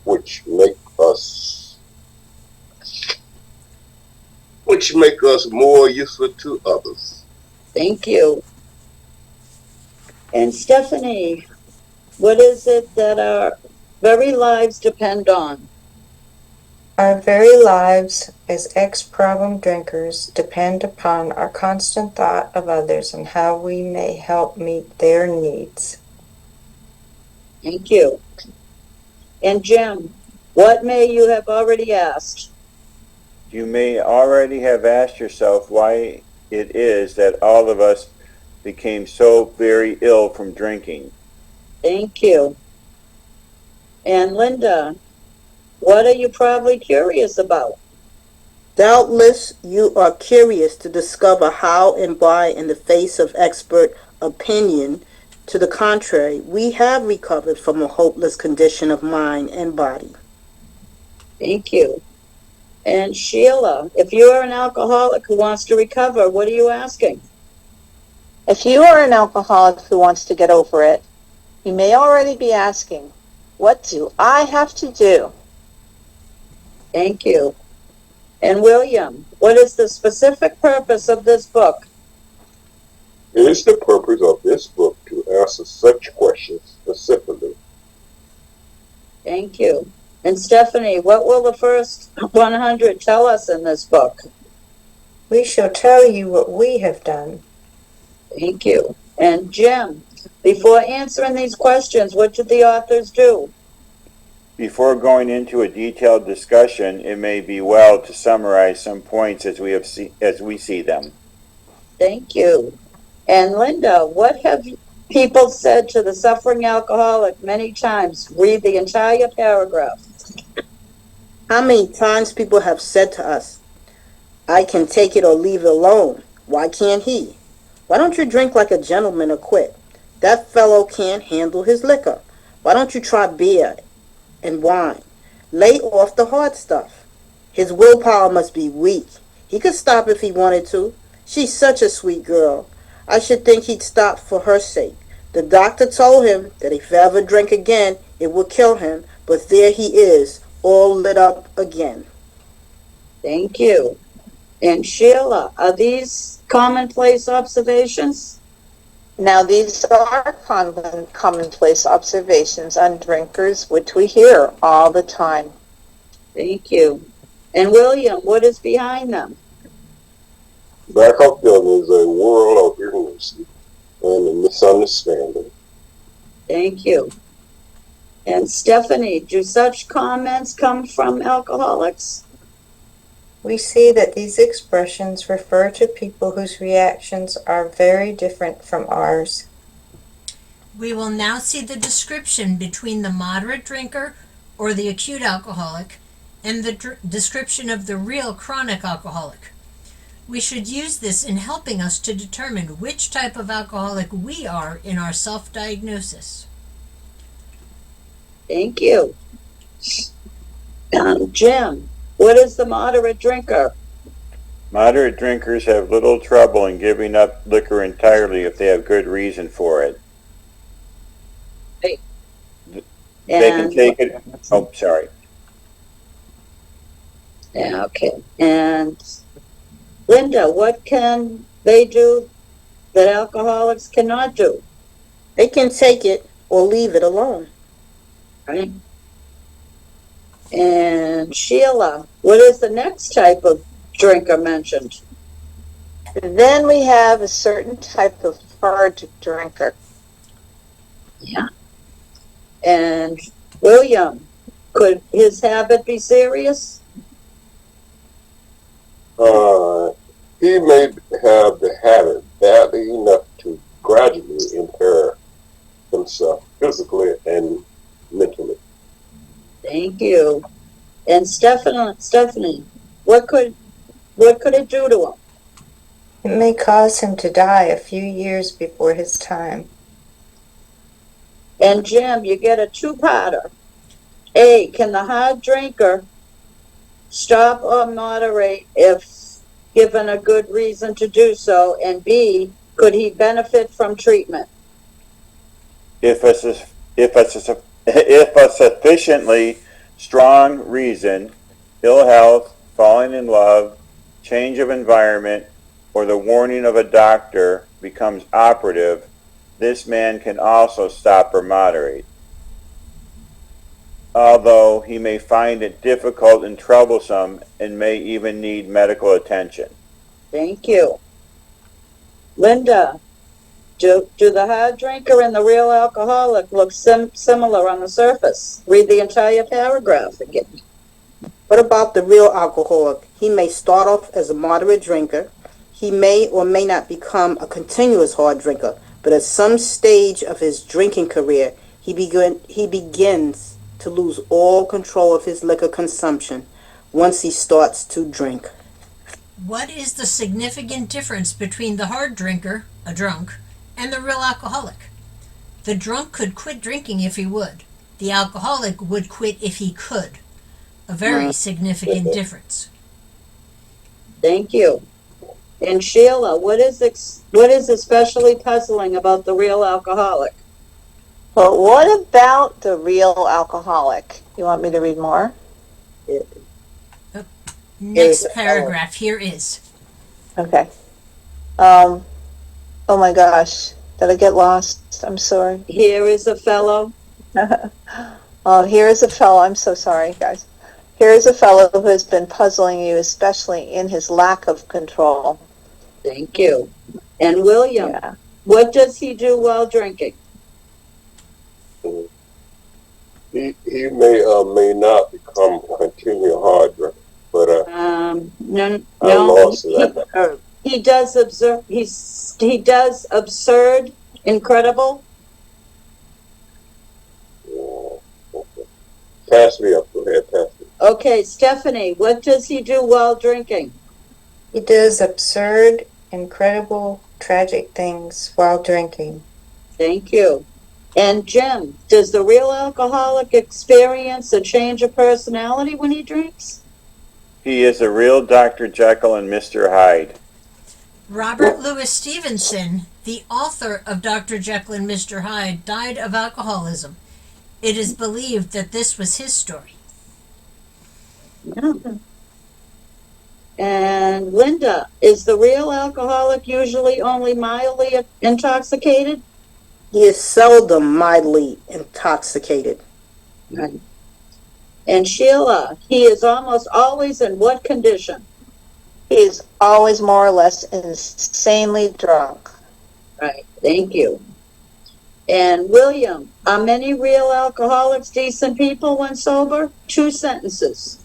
which make us more useful to others. Thank you. And Stephanie, what is it that our very lives depend on? Our very lives as ex-problem drinkers depend upon our constant thought of others and how we may help meet their needs. Thank you. And Jim, what may you have already asked? You may already have asked yourself why it is that all of us became so very ill from drinking. Thank you. And Linda, what are you probably curious about? Doubtless you are curious to discover how and why, in the face of expert opinion to the contrary, we have recovered from a hopeless condition of mind and body. Thank you. And Sheila, if you are an alcoholic who wants to recover, what are you asking? If you are an alcoholic who wants to get over it, you may already be asking, what do I have to do? Thank you. And William, what is the specific purpose of this book? It is the purpose of this book to answer such questions specifically. Thank you. And Stephanie, what will the first 100 tell us in this book? We shall tell you what we have done. Thank you. And Jim, before answering these questions, what did the authors do? Before going into a detailed discussion, it may be well to summarize some points as we see them. Thank you. And Linda, what have people said to the suffering alcoholic many times? Read the entire paragraph. How many times people have said to us, I can take it or leave it alone. Why can't he? Why don't you drink like a gentleman or quit? That fellow can't handle his liquor. Why don't you try beer and wine? Lay off the hard stuff. His willpower must be weak. He could stop if he wanted to. She's such a sweet girl. I should think he'd stop for her sake. The doctor told him that if he ever drank again, it would kill him, but there he is, all lit up again. Thank you. And Sheila, are these commonplace observations? Now, these are commonplace observations on drinkers, which we hear all the time. Thank you. And William, what is behind them? Back up there is a world of ignorance and a misunderstanding. Thank you. And Stephanie, do such comments come from alcoholics? We see that these expressions refer to people whose reactions are very different from ours. We will now see the description between the moderate drinker or the acute alcoholic and the description of the real chronic alcoholic. We should use this in helping us to determine which type of alcoholic we are in our self-diagnosis. Thank you. Jim, what is the moderate drinker? Moderate drinkers have little trouble in giving up liquor entirely if they have good reason for it. Right. They can take it. Oh, sorry. Yeah, okay. And Linda, what can they do that alcoholics cannot do? They can take it or leave it alone. Right. And Sheila, what is the next type of drinker mentioned? Then we have a certain type of hard drinker. Yeah. And William, could his habit be serious? He may have the habit badly enough to gradually impair himself physically and mentally. Thank you. And Stephanie, what could it do to him? It may cause him to die a few years before his time. And Jim, you get a two-parter. A, can the hard drinker stop or moderate if given a good reason to do so? And B, could he benefit from treatment? If a sufficiently strong reason, ill health, falling in love, change of environment, or the warning of a doctor becomes operative, this man can also stop or moderate, although he may find it difficult and troublesome and may even need medical attention. Thank you. Linda, do the hard drinker and the real alcoholic look similar on the surface? Read the entire paragraph again. What about the real alcoholic? He may start off as a moderate drinker. He may or may not become a continuous hard drinker, but at some stage of his drinking career, he begins to lose all control of his liquor consumption once he starts to drink. What is the significant difference between the hard drinker, a drunk, and the real alcoholic? The drunk could quit drinking if he would. The alcoholic would quit if he could. A very significant difference. Thank you. And Sheila, what is especially puzzling about the real alcoholic? Well, what about the real alcoholic? You want me to read more? Next paragraph, here is. Okay. Oh my gosh. Did I get lost? I'm sorry. Here is a fellow. Oh, here is a fellow. I'm so sorry, guys. Here is a fellow who has been puzzling you, especially in his lack of control. Thank you. And William, Yeah. what does he do while drinking? He may not become a continual hard drinker, but No, I lost that. he does absurd, incredible. Pass me up. Go ahead, pass me. Okay, Stephanie, what does he do while drinking? He does absurd, incredible, tragic things while drinking. Thank you. And Jim, does the real alcoholic experience a change of personality when he drinks? He is a real Dr. Jekyll and Mr. Hyde. Robert Louis Stevenson, the author of Dr. Jekyll and Mr. Hyde, died of alcoholism. It is believed that this was his story. And Linda, is the real alcoholic usually only mildly intoxicated? He is seldom mildly intoxicated. Right. And Sheila, he is almost always in what condition? He is always more or less insanely drunk. Right, thank you. And William, are many real alcoholics decent people when sober? 2 sentences.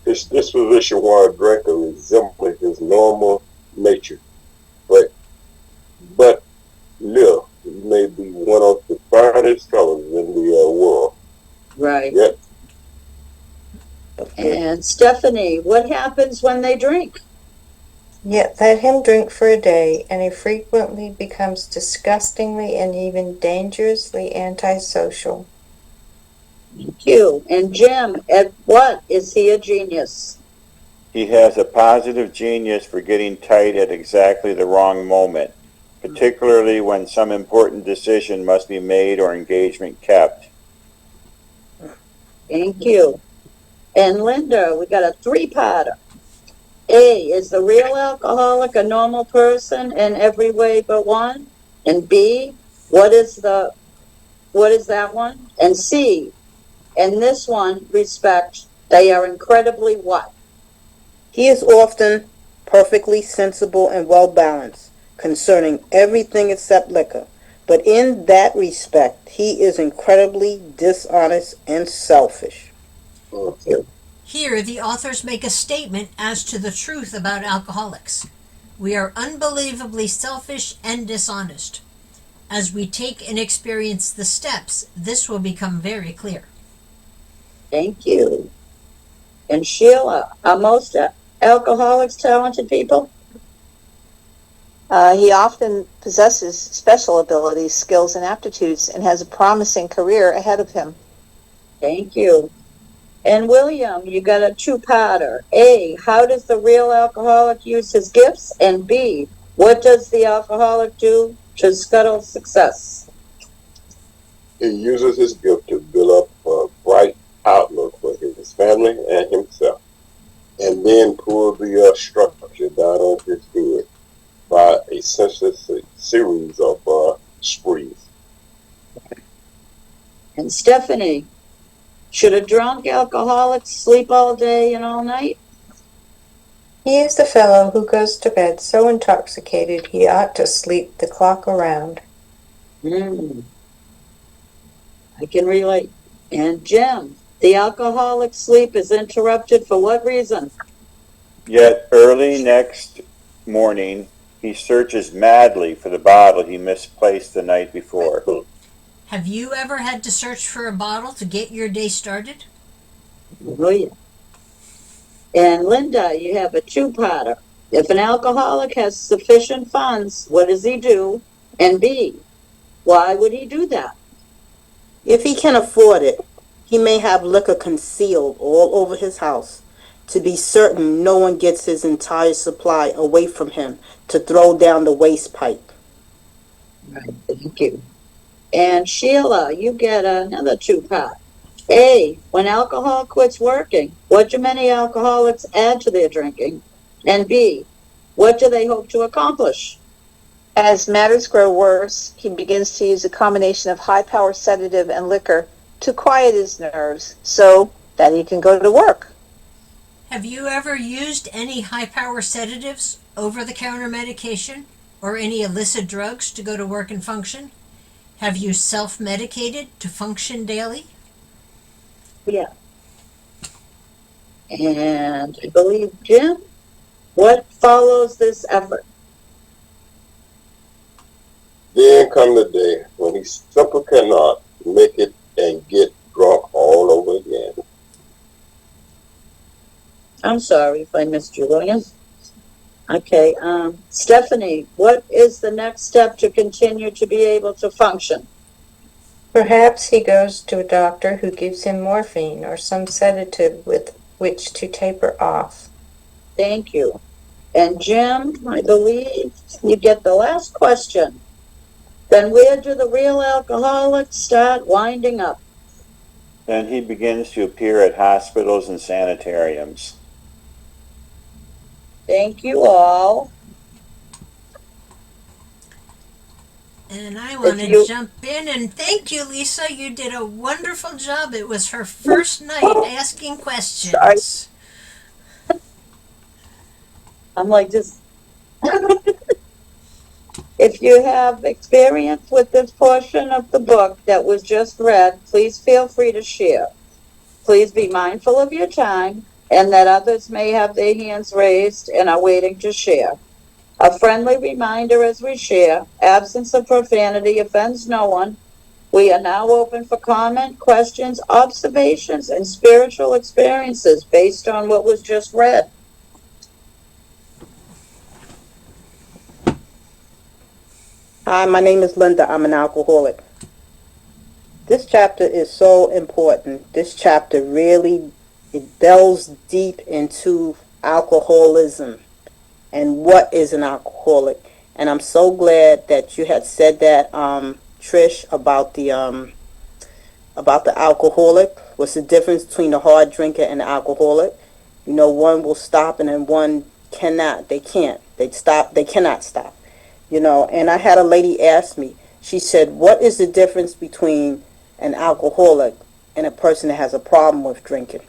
His disposition while drinking resembles his normal nature, but no, he may be one of the finest fellows in the world. Right. Yep. And Stephanie, what happens when they drink? Yet let him drink for a day, and he frequently becomes disgustingly and even dangerously antisocial. Thank you. And Jim, at what is he a genius? He has a positive genius for getting tight at exactly the wrong moment, particularly when some important decision must be made or engagement kept. Thank you. And Linda, we got a 3-parter. A, is the real alcoholic a normal person in every way but one? And B, what is that one? And C, in this one respect, they are incredibly what? He is often perfectly sensible and well balanced concerning everything except liquor, but in that respect, he is incredibly dishonest and selfish. Okay. Here, the authors make a statement as to the truth about alcoholics. We are unbelievably selfish and dishonest. As we take and experience the steps, this will become very clear. Thank you. And Sheila, are most alcoholics talented people? He often possesses special abilities, skills, and aptitudes, and has a promising career ahead of him. Thank you. And William, you got a 2-parter. A, how does the real alcoholic use his gifts? And B, what does the alcoholic do to scuttle success? He uses his gift to build up a bright outlook for his family and himself, and then pull the structure down on his good by a senseless series of sprees. And Stephanie, should a drunk alcoholic sleep all day and all night? He is the fellow who goes to bed so intoxicated he ought to sleep the clock around. I can relate. And Jim, the alcoholic's sleep is interrupted for what reason? Yet early next morning, he searches madly for the bottle he misplaced the night before. Have you ever had to search for a bottle to get your day started? Oh, yeah. And Linda, you have a 2-parter. If an alcoholic has sufficient funds, what does he do? And B, why would he do that? If he can afford it, he may have liquor concealed all over his house to be certain no one gets his entire supply away from him to throw down the waste pipe. Right, thank you. And Sheila, you get another 2-part. A, when alcohol quits working, what do many alcoholics add to their drinking? And B, what do they hope to accomplish? As matters grow worse, he begins to use a combination of high-power sedative and liquor to quiet his nerves so that he can go to work. Have you ever used any high-power sedatives, over-the-counter medication, or any illicit drugs to go to work and function? Have you self-medicated to function daily? Yeah. And I believe, Jim, what follows this effort? Then come the day when he simply cannot make it and get drunk all over again. I'm sorry if I missed you, William. Okay, Stephanie, what is the next step to continue to be able to function? Perhaps he goes to a doctor who gives him morphine or some sedative with which to taper off. Thank you. And Jim, I believe you get the last question. Then where do the real alcoholics start winding up? Then he begins to appear at hospitals and sanitariums. Thank you all. And I want to jump in and thank you, Lisa. You did a wonderful job. It was her first night asking questions. Sorry. I'm like just... If you have experience with this portion of the book that was just read, please feel free to share. Please be mindful of your time and that others may have their hands raised and are waiting to share. A friendly reminder as we share, absence of profanity offends no one. We are now open for comment, questions, observations, and spiritual experiences based on what was just read. Hi, my name is Linda. I'm an alcoholic. This chapter is so important. This chapter really, it delves deep into alcoholism and what is an alcoholic. And I'm so glad that you had said that, Trish, about the alcoholic. What's the difference between a hard drinker and an alcoholic? You know, one will stop and then one cannot. They can't. They stop. They cannot stop. You know, and I had a lady ask me, she said, what is the difference between an alcoholic and a person that has a problem with drinking?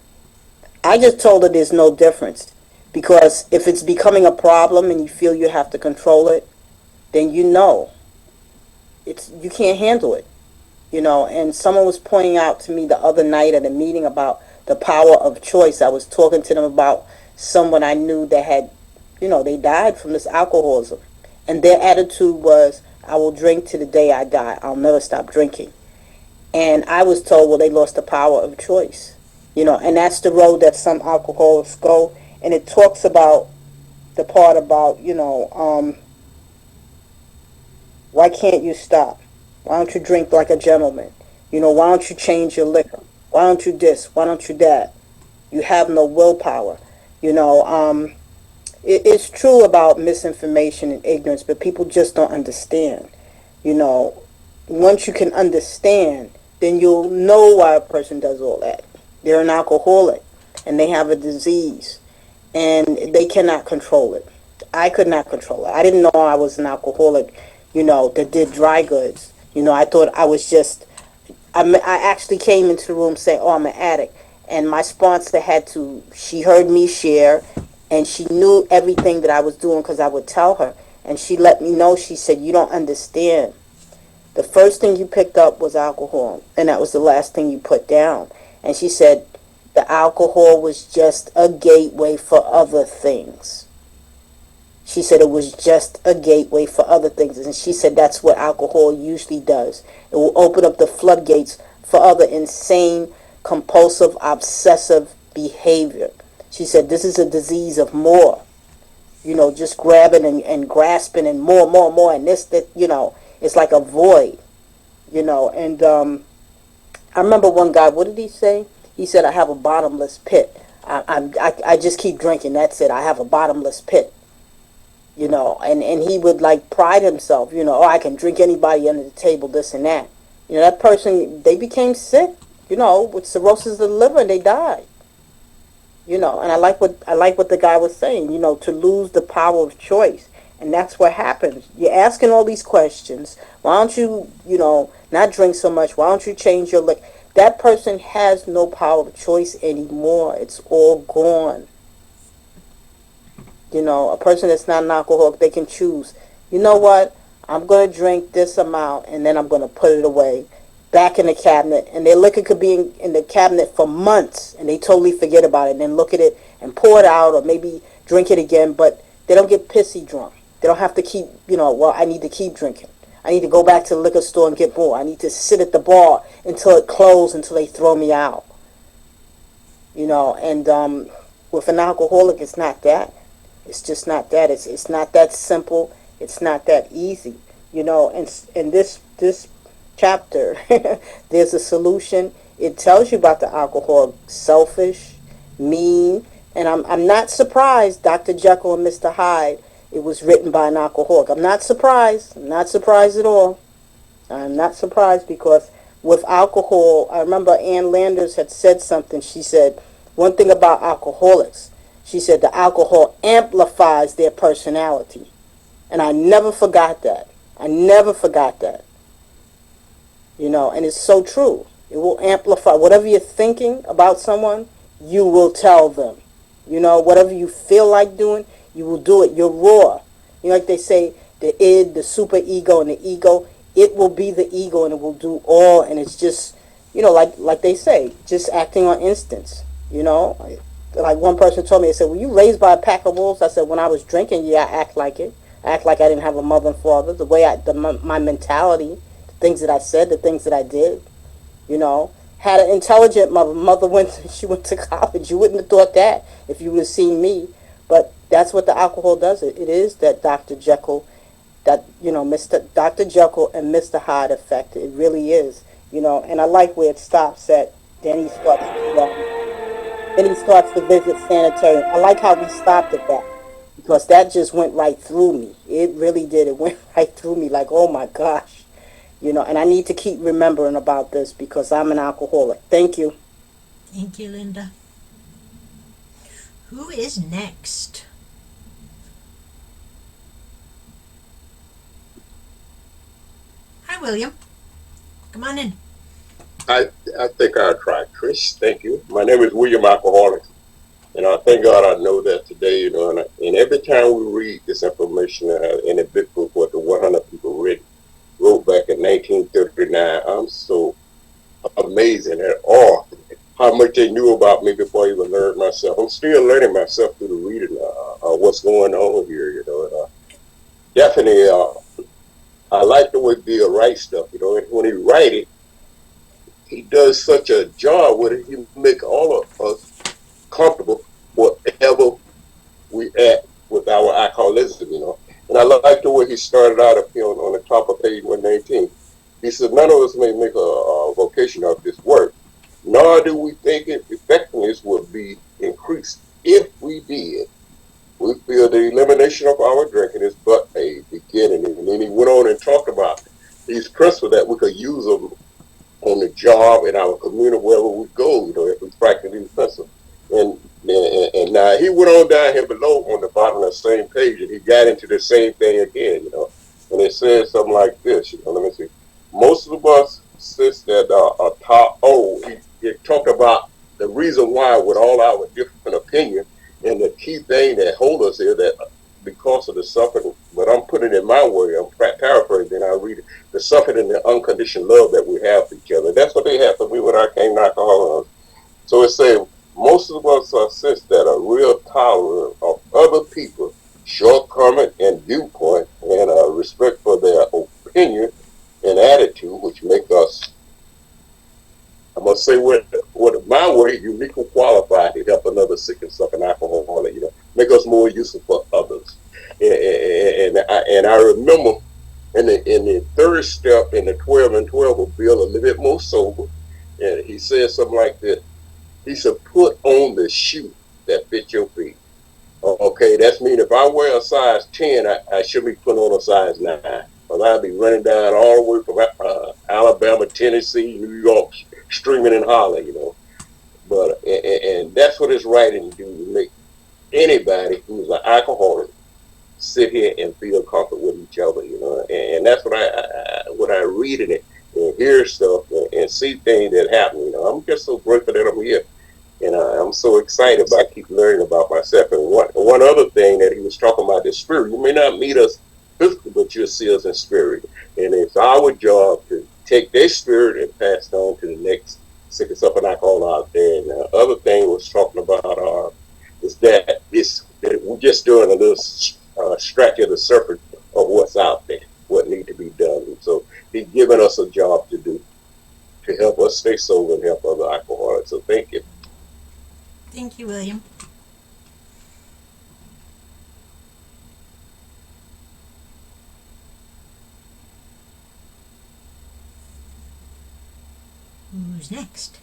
I just told her there's no difference, because if it's becoming a problem and you feel you have to control it, then you know you can't handle it. You know, and someone was pointing out to me the other night at a meeting about the power of choice. I was talking to them about someone I knew that had, you know, they died from this alcoholism. And their attitude was, I will drink to the day I die. I'll never stop drinking. And I was told, well, they lost the power of choice. You know, and that's the road that some alcoholics go. And it talks about the part about, you know, why can't you stop? Why don't you drink like a gentleman? You know, why don't you change your liquor? Why don't you this? Why don't you that? You have no willpower. You know, it's true about misinformation and ignorance, but people just don't understand. You know, once you can understand, then you'll know why a person does all that. They're an alcoholic, and they have a disease, and they cannot control it. I could not control it. I didn't know I was an alcoholic, you know, that did dry goods. You know, I thought I was just, I actually came into the room saying, oh, I'm an addict. And my sponsor she heard me share, and she knew everything that I was doing because I would tell her. And she let me know, she said, you don't understand. The first thing you picked up was alcohol, and that was the last thing you put down. And she said the alcohol was just a gateway for other things. She said it was just a gateway for other things. And she said that's what alcohol usually does. It will open up the floodgates for other insane, compulsive, obsessive behavior. She said this is a disease of more. You know, just grabbing and grasping and more. And this, that, you know, it's like a void. You know, and I remember one guy, what did he say? He said, I have a bottomless pit. I just keep drinking. That's it. I have a bottomless pit. You know, and he would like pride himself, you know, oh, I can drink anybody under the table, this and that. You know, that person, they became sick, you know, with cirrhosis of the liver, and they died. You know, and I like what the guy was saying, you know, to lose the power of choice. And that's what happens. You're asking all these questions. Why don't you, not drink so much? Why don't you change your look? That person has no power of choice anymore. It's all gone. A person that's not an alcoholic, they can choose. You know what? I'm going to drink this amount, and then I'm going to put it away back in the cabinet. And their liquor could be in the cabinet for months, and they totally forget about it, and then look at it and pour it out, or maybe drink it again, but they don't get pissy drunk. They don't have to keep, well, I need to keep drinking. I need to go back to the liquor store and get more. I need to sit at the bar until it closes, until they throw me out. And with an alcoholic, it's not that. It's just not that. It's not that simple. It's not that easy. And in this chapter, there's a solution. It tells you about the alcoholic, selfish, mean, and I'm not surprised. Dr. Jekyll and Mr. Hyde. It was written by an alcoholic. I'm not surprised. I'm not surprised at all. I'm not surprised because with alcohol, I remember Ann Landers had said something. She said, one thing about alcoholics, she said the alcohol amplifies their personality. And I never forgot that. I never forgot that. And it's so true. It will amplify. Whatever you're thinking about someone, you will tell them. Whatever you feel like doing, you will do it. You're raw. Like they say, the id, the super ego, and the ego, it will be the ego and it will do all. And it's just, like they say, just acting on instincts. Like one person told me, they said, were you raised by a pack of wolves? I said, when I was drinking, yeah, I act like it. I act like I didn't have a mother and father. The way my mentality, the things that I said, the things that I did, had an intelligent mother. She went to college. You wouldn't have thought that if you would have seen me. But that's what the alcohol does. It is that Dr. Jekyll, Dr. Jekyll and Mr. Hyde effect. It really is. And I like where it stops at. Then he starts to visit sanitarium. I like how we stopped at that because that just went right through me. It really did. It went right through me like, oh my gosh. And I need to keep remembering about this because I'm an alcoholic. Thank you. Thank you, Linda. Who is next? Hi, William. Come on in. I think I'll try, Chris. Thank you. My name is William Alcoholic. And I thank God I know that today, and every time we read this information in a big book, what the 100 people wrote back in 1939, I'm so amazing at all how much they knew about me before I even learned myself. I'm still learning myself through the reading what's going on here, definitely, I like the way Bill writes stuff, and when he writes it, he does such a job with it. He make all of us comfortable whatever we at with our alcoholism, And I like the way he started out up here on the top of page 119. He said, none of us may make a vocation of this work, nor do we think its effectiveness would be increased. If we did, we feel the elimination of our drinking is but a beginning. And then he went on and talked about these principles that we could use them on the job, in our community, wherever we go, if we practice these principles. And now he went on down here below on the bottom of the same page, and he got into the same thing again, And it says something like this, let me see. Most of us since that are top. He talked about the reason why, with all our different opinions, and the key thing that hold us here, that because of the suffering, but I'm putting it in my way, I'm paraphrasing, I read it, the suffering and the unconditional love that we have for each other. That's what they have for me when I came to alcoholism. So it says, most of us are since that are real tolerant of other people's shortcoming and viewpoint, and respect for their opinion and attitude, which make us, I must say, what my way, uniquely qualified to help another sick and suffering alcoholic, make us more useful for others. And I remember in the third step in the 12 and 12 of Bill, a little bit more sober, and he said something like this. He said, put on the shoe that fit your feet. Okay, that's mean if I wear a size 10, I should be putting on a size 9. Because I'll be running down all the way from Alabama, Tennessee, New York, streaming and hollering, But, and that's what it's writing do, to make anybody who's an alcoholic sit here and feel comfortable with each other, and that's what when I read it and hear stuff and see things that happen, I'm just so grateful that I'm here. And I'm so excited about keep learning about myself. And one other thing that he was talking about is spirit. You may not meet us physically, but you'll see us in spirit. And it's our job to take their spirit and pass it on to the next sick and suffering alcohol out there. And the other thing was talking about is that we're just doing a little stretch of the surface of what's out there, what needs to be done. And so he's giving us a job to do to help us stay sober and help other alcoholics. So thank you. Thank you, William. Who's next?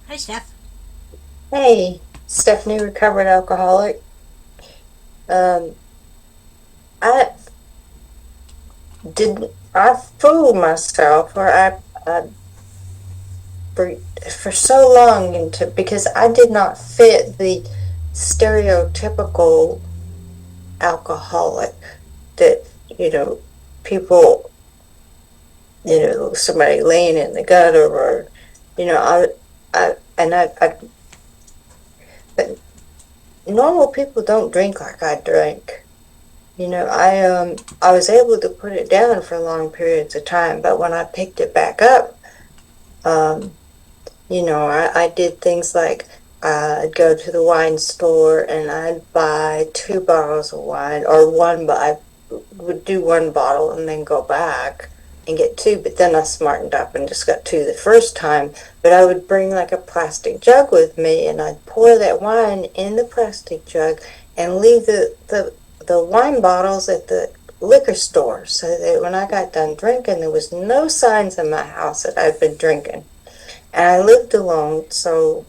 Hi, Steph. Hey, Stephanie, recovered alcoholic. I fooled myself, or for so long because I did not fit the stereotypical alcoholic that, people, somebody laying in the gutter, or, but normal people don't drink like I drank. I was able to put it down for long periods of time, but when I picked it back up, I did things like I'd go to the wine store and I'd buy 2 bottles of wine, or I would do 1 bottle and then go back and get 2, but then I smartened up and just got 2 the first time. But I would bring like a plastic jug with me, and I'd pour that wine in the plastic jug and leave the wine bottles at the liquor store, so that when I got done drinking, there was no signs in my house that I'd been drinking. And I lived alone, so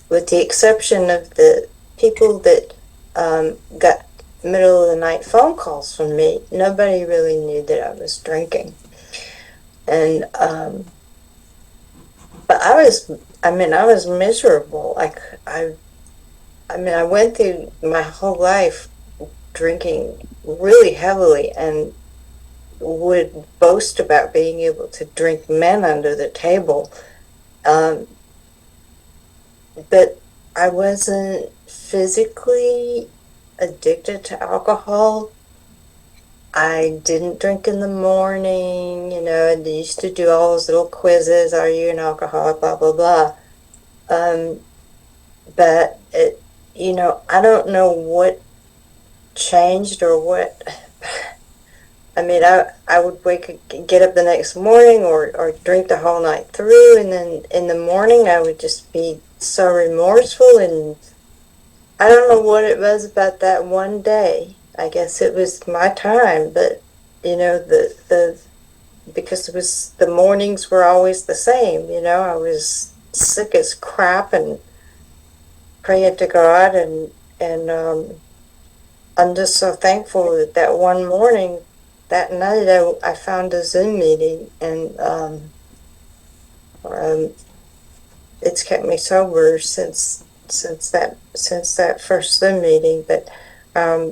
with the exception of the people that got middle of the night phone calls from me, nobody really knew that I was drinking. And but I was miserable. I went through my whole life drinking really heavily, and would boast about being able to drink men under the table. But I wasn't physically addicted to alcohol. I didn't drink in the morning, and they used to do all those little quizzes, are you an alcoholic, blah, blah, blah. But I don't know what changed or what. I would get up the next morning or drink the whole night through, and then in the morning I would just be so remorseful, and I don't know what it was about that one day. I guess it was my time, but because it was, the mornings were always the same, I was sick as crap and praying to God, and I'm just so thankful that one morning, that night, I found a Zoom meeting, and it's kept me sober since that first Zoom meeting. But I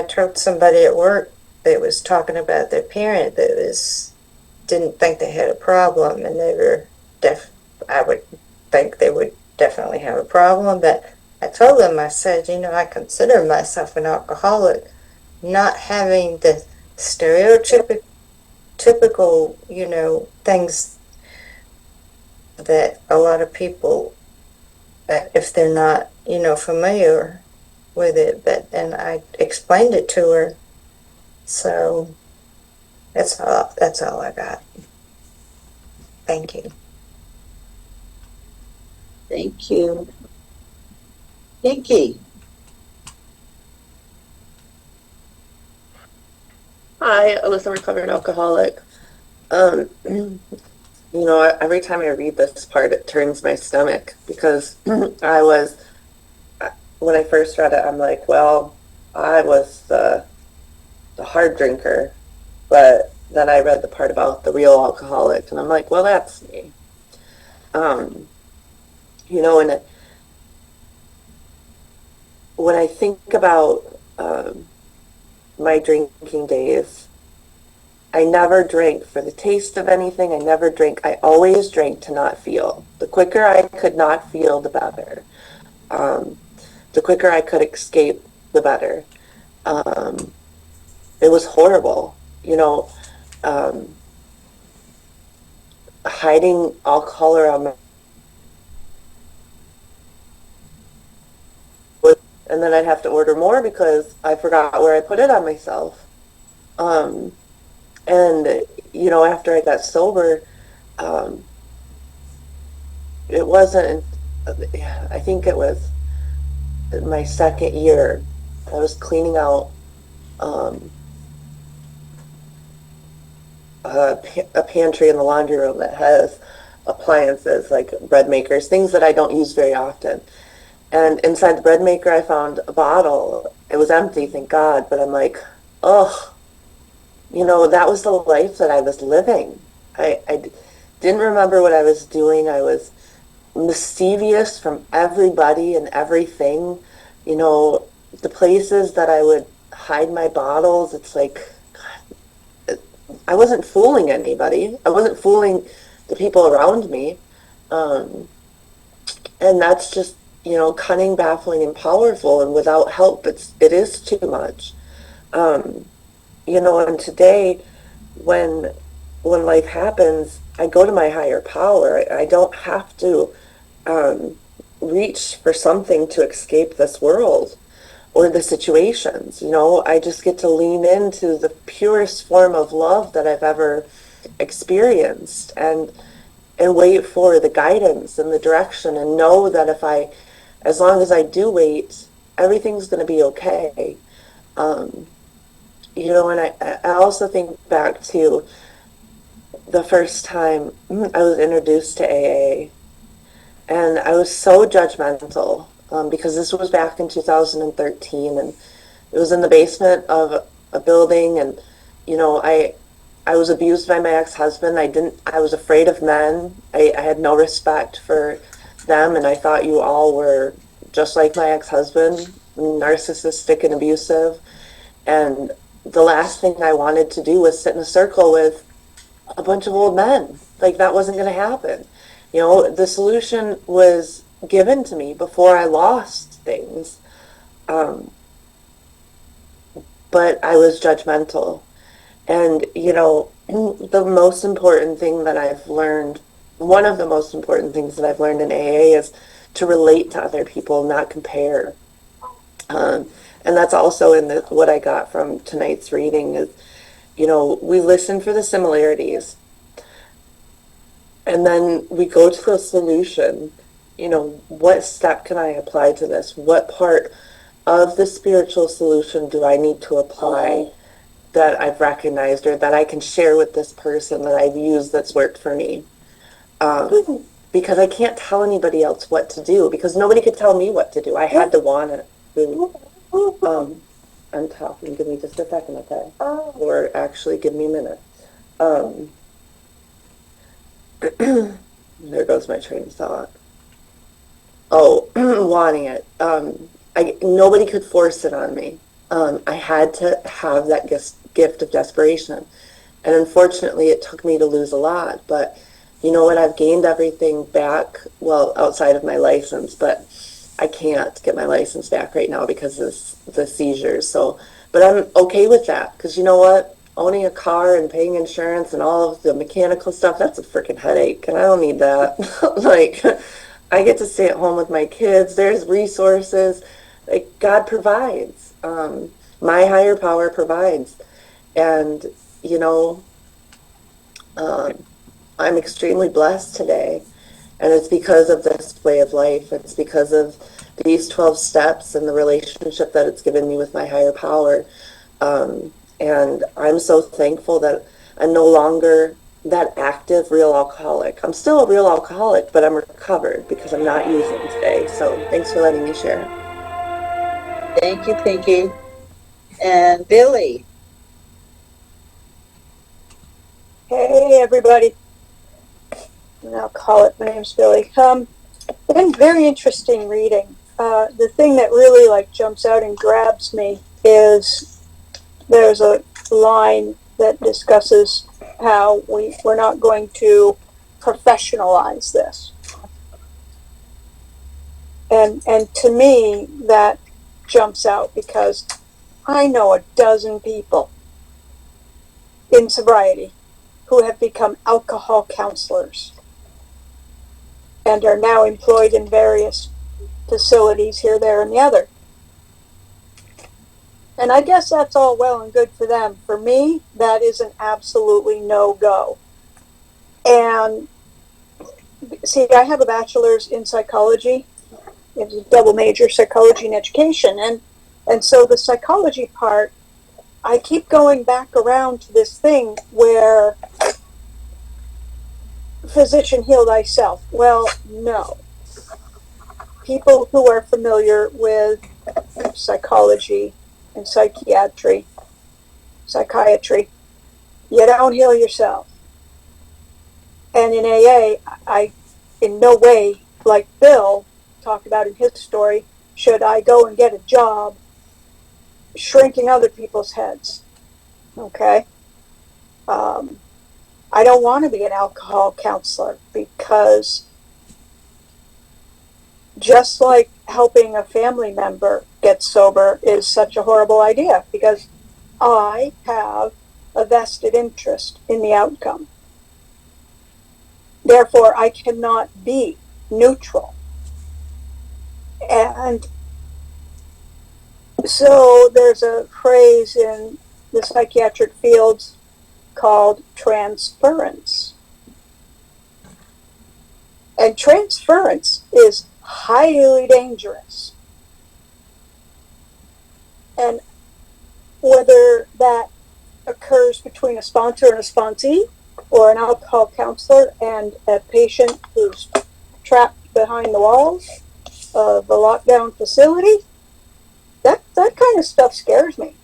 told somebody at work that was talking about their parent that didn't think they had a problem, and they were I would think they would definitely have a problem, but I told them, I said, I consider myself an alcoholic, not having the stereotypical, things that a lot of people, if they're not, familiar with it. And I explained it to her. So that's all I got. Thank you. Thank you. Nikki. Hi, Alyssa, recovered alcoholic. Every time I read this part, it turns my stomach, because when I first read it, I'm like, well, I was the hard drinker. But then I read the part about the real alcoholic, and I'm like, well, that's me. You know, and when I think about my drinking days, I never drank for the taste of anything. I never drank. I always drank to not feel. The quicker I could not feel, the better. The quicker I could escape, the better. It was horrible, you know, hiding alcohol around my, and then I'd have to order more because I forgot where I put it on myself. And, you know, after I got sober, it wasn't, I think it was my second year. I was cleaning out a pantry in the laundry room that has appliances like bread makers, things that I don't use very often. And inside the bread maker, I found a bottle. It was empty, thank God, but I'm like, oh, you know, that was the life that I was living. I didn't remember what I was doing. I was mischievous from everybody and everything. You know, the places that I would hide my bottles, it's like, I wasn't fooling anybody. I wasn't fooling the people around me. And that's just, you know, cunning, baffling, and powerful. And without help, it is too much. You know, and today, when life happens, I go to my higher power. I don't have to reach for something to escape this world or the situations. You know, I just get to lean into the purest form of love that I've ever experienced, and wait for the guidance and the direction, and know that as long as I do wait, everything's going to be okay. You know, and I also think back to the first time I was introduced to AA, and I was so judgmental because this was back in 2013, and it was in the basement of a building, and you know, I was abused by my ex-husband. I was afraid of men. I had no respect for them, and I thought you all were just like my ex-husband, narcissistic and abusive. And the last thing I wanted to do was sit in a circle with a bunch of old men. Like, that wasn't going to happen. You know, the solution was given to me before I lost things. But I was judgmental. And, you know, the most important thing that I've learned, one of the most important things that I've learned in AA is to relate to other people, not compare. And that's also in what I got from tonight's reading is, you know, we listen for the similarities, and then we go to the solution. You know, what step can I apply to this? What part of the spiritual solution do I need to apply that I've recognized or that I can share with this person that I've used that's worked for me? Because I can't tell anybody else what to do, because nobody could tell me what to do. I had to want it. I'm talking. Give me just a second, okay? Or actually, give me a minute. There goes my train of thought. Oh, wanting it. Nobody could force it on me. I had to have that gift of desperation. And unfortunately, it took me to lose a lot. But you know what? I've gained everything back, well, outside of my license, but I can't get my license back right now because of the seizures. So, but I'm okay with that, because you know what? Owning a car and paying insurance and all of the mechanical stuff, that's a freaking headache, and I don't need that. Like, I get to stay at home with my kids. There's resources. Like, God provides. My higher power provides. And, you know, I'm extremely blessed today. And it's because of this way of life. It's because of these 12 steps and the relationship that it's given me with my higher power. And I'm so thankful that I'm no longer that active real alcoholic. I'm still a real alcoholic, but I'm recovered because I'm not using today. So thanks for letting me share. Thank you, Pinky. And Billy. Hey, everybody. And I'll call it. My name's Billy. Been very interesting reading. The thing that really like jumps out and grabs me is there's a line that discusses how we're not going to professionalize this. And to me, that jumps out because I know a dozen people in sobriety who have become alcohol counselors and are now employed in various facilities here, there, and the other. And I guess that's all well and good for them. For me, that is an absolutely no-go. And see, I have a bachelor's in psychology. It's a double major, psychology and education. And so the psychology part, I keep going back around to this thing where physician, heal thyself. Well, no. People who are familiar with psychology and psychiatry, you don't heal yourself. And in AA, I in no way, like Bill talked about in his story, should I go and get a job shrinking other people's heads. Okay? I don't want to be an alcohol counselor because just like helping a family member get sober is such a horrible idea because I have a vested interest in the outcome. Therefore, I cannot be neutral. And so there's a phrase in the psychiatric fields called transference. And transference is highly dangerous. And whether that occurs between a sponsor and a sponsee, or an alcohol counselor and a patient who's trapped behind the walls of a lockdown facility, that kind of stuff scares me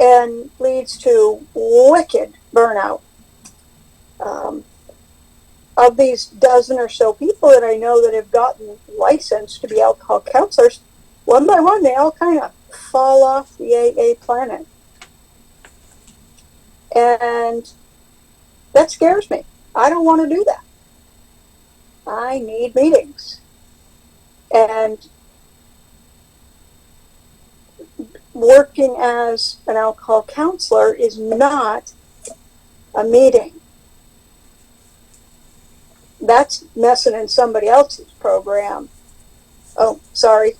and leads to wicked burnout. Of these dozen or so people that I know that have gotten licensed to be alcohol counselors, one by one they all kind of fall off the AA planet. And that scares me. I don't want to do that. I need meetings. And working as an alcohol counselor is not a meeting. That's messing in somebody else's program. Oh, sorry.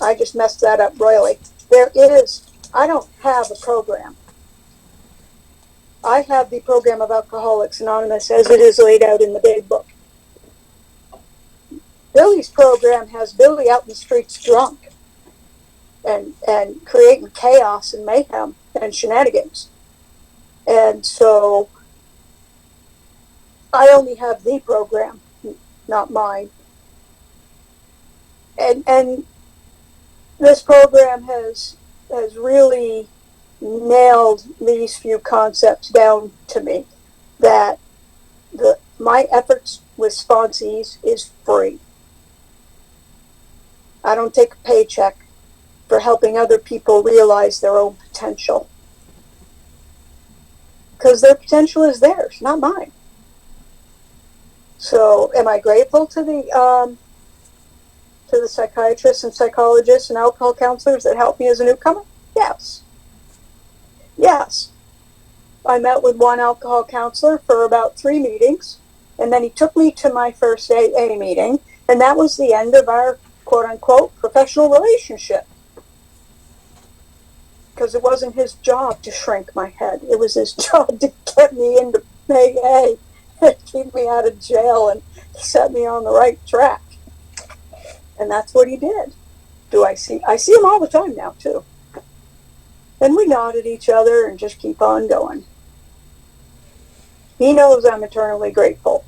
I just messed that up royally. I don't have a program. I have the program of Alcoholics Anonymous as it is laid out in the big book. Billy's program has Billy out in the streets drunk and creating chaos and mayhem and shenanigans. And so I only have the program, not mine. And this program has really nailed these few concepts down to me, that my efforts with sponsees is free. I don't take a paycheck for helping other people realize their own potential, because their potential is theirs, not mine. So am I grateful to the psychiatrists and psychologists and alcohol counselors that helped me as a newcomer? Yes. Yes. I met with one alcohol counselor for about 3 meetings, and then he took me to my first AA meeting, and that was the end of our quote-unquote professional relationship. Because it wasn't his job to shrink my head. It was his job to get me into AA and keep me out of jail and set me on the right track. And that's what he did. I see him all the time now, too. And we nod at each other and just keep on going. He knows I'm eternally grateful,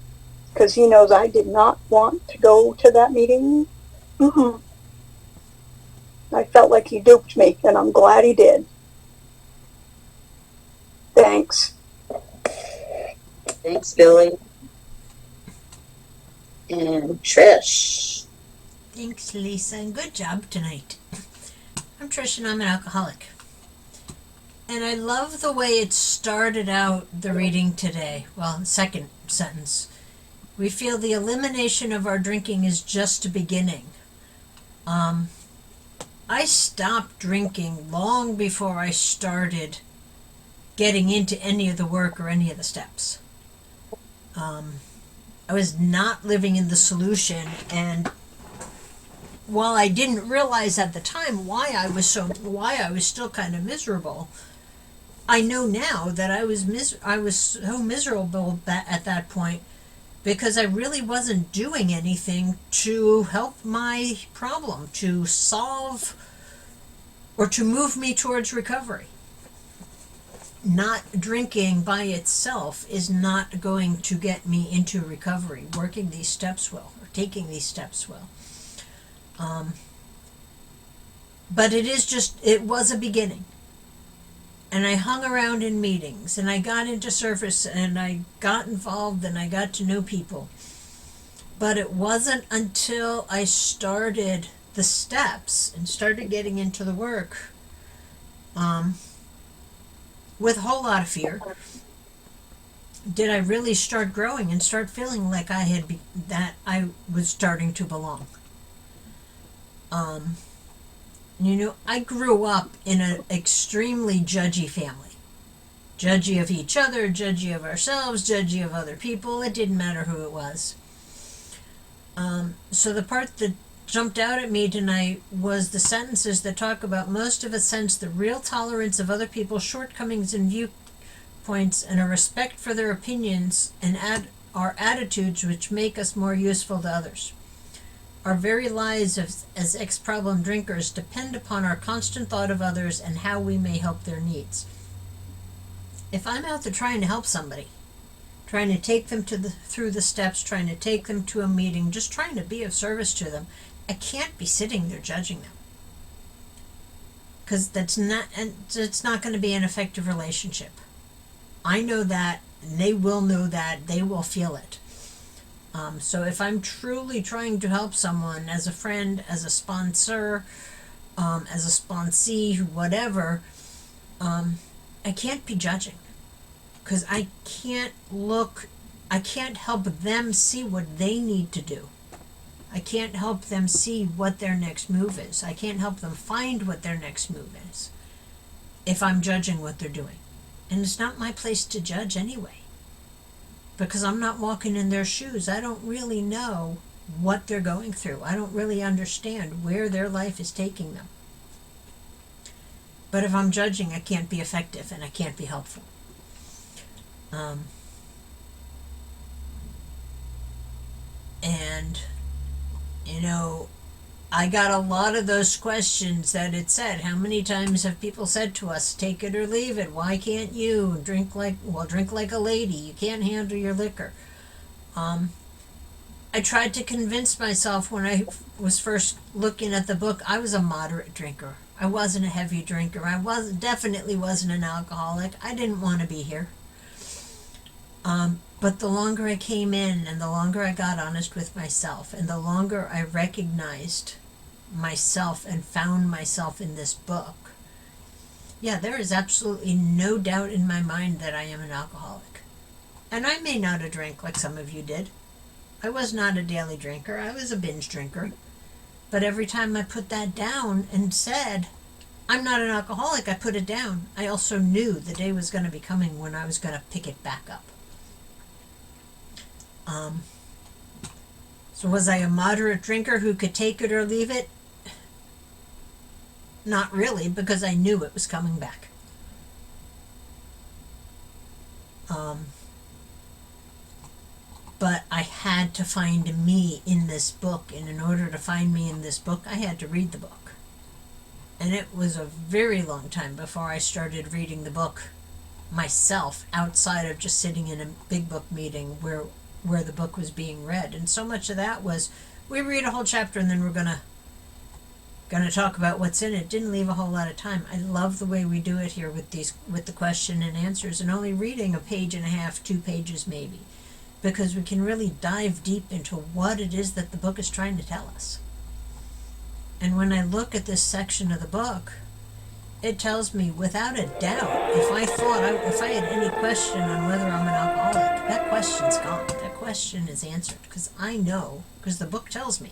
because he knows I did not want to go to that meeting. Mm-hmm. I felt like he duped me, and I'm glad he did. Thanks. Thanks, Billy. And Trish. Thanks, Lisa, and good job tonight. I'm Trish, and I'm an alcoholic. And I love the way it started out the reading today. Well, the second sentence. We feel the elimination of our drinking is just a beginning. I stopped drinking long before I started getting into any of the work or any of the steps. I was not living in the solution, and while I didn't realize at the time why I was still kind of miserable, I know now that I was so miserable at that point because I really wasn't doing anything to help my problem, to solve or to move me towards recovery. Not drinking by itself is not going to get me into recovery. Working these steps will, or taking these steps will. But it was a beginning. And I hung around in meetings, and I got into service, and I got involved, and I got to know people. But it wasn't until I started the steps and started getting into the work, with a whole lot of fear, did I really start growing and start feeling like that I was starting to belong. I grew up in an extremely judgy family. Judgy of each other, judgy of ourselves, judgy of other people. It didn't matter who it was. So the part that jumped out at me tonight was the sentences that talk about most of us sense the real tolerance of other people's shortcomings and viewpoints and a respect for their opinions and our attitudes which make us more useful to others. Our very lives as ex-problem drinkers depend upon our constant thought of others and how we may help their needs. If I'm out there trying to help somebody, trying to take them through the steps, trying to take them to a meeting, just trying to be of service to them, I can't be sitting there judging them. Because it's not going to be an effective relationship. I know that, and they will know that, they will feel it. So if I'm truly trying to help someone as a friend, as a sponsor, as a sponsee, whatever, I can't be judging. Because I can't help them see what they need to do. I can't help them see what their next move is. I can't help them find what their next move is if I'm judging what they're doing. And it's not my place to judge anyway. Because I'm not walking in their shoes. I don't really know what they're going through. I don't really understand where their life is taking them. But if I'm judging, I can't be effective and I can't be helpful. And, I got a lot of those questions that it said. How many times have people said to us, take it or leave it? Why can't you? Drink like a lady. You can't handle your liquor. I tried to convince myself when I was first looking at the book, I was a moderate drinker. I wasn't a heavy drinker. I definitely wasn't an alcoholic. I didn't want to be here. But the longer I came in and the longer I got honest with myself and the longer I recognized myself and found myself in this book, there is absolutely no doubt in my mind that I am an alcoholic. And I may not have drank like some of you did. I was not a daily drinker. I was a binge drinker. But every time I put that down and said, I'm not an alcoholic, I put it down. I also knew the day was going to be coming when I was going to pick it back up. So was I a moderate drinker who could take it or leave it? Not really, because I knew it was coming back. But I had to find me in this book, and in order to find me in this book, I had to read the book. And it was a very long time before I started reading the book myself, outside of just sitting in a big book meeting where the book was being read. And so much of that was, we read a whole chapter and then we're going to going to talk about what's in it. Didn't leave a whole lot of time. I love the way we do it here with the question and answers, and only reading a page and a half, 2 pages maybe, because we can really dive deep into what it is that the book is trying to tell us. And when I look at this section of the book, it tells me without a doubt, if I had any question on whether I'm an alcoholic, that question's gone. That question is answered, because I know, because the book tells me,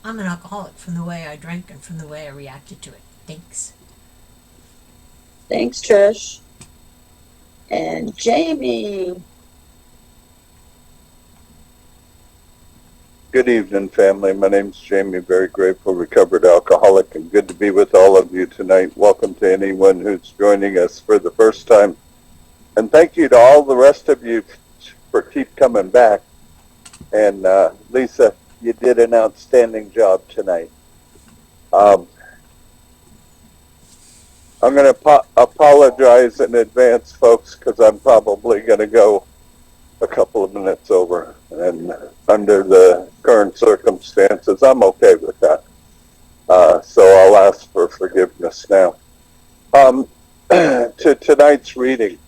I'm an alcoholic from the way I drank and from the way I reacted to it. Thanks. Thanks, Trish. And Jamie. Good evening, family. My name's Jamie, very grateful, recovered alcoholic, and good to be with all of you tonight. Welcome to anyone who's joining us for the first time. And thank you to all the rest of you for keep coming back. And Lisa, you did an outstanding job tonight. I'm going to apologize in advance, folks, because I'm probably going to go a couple of minutes over. And under the current circumstances, I'm okay with that. So I'll ask for forgiveness now. To tonight's reading,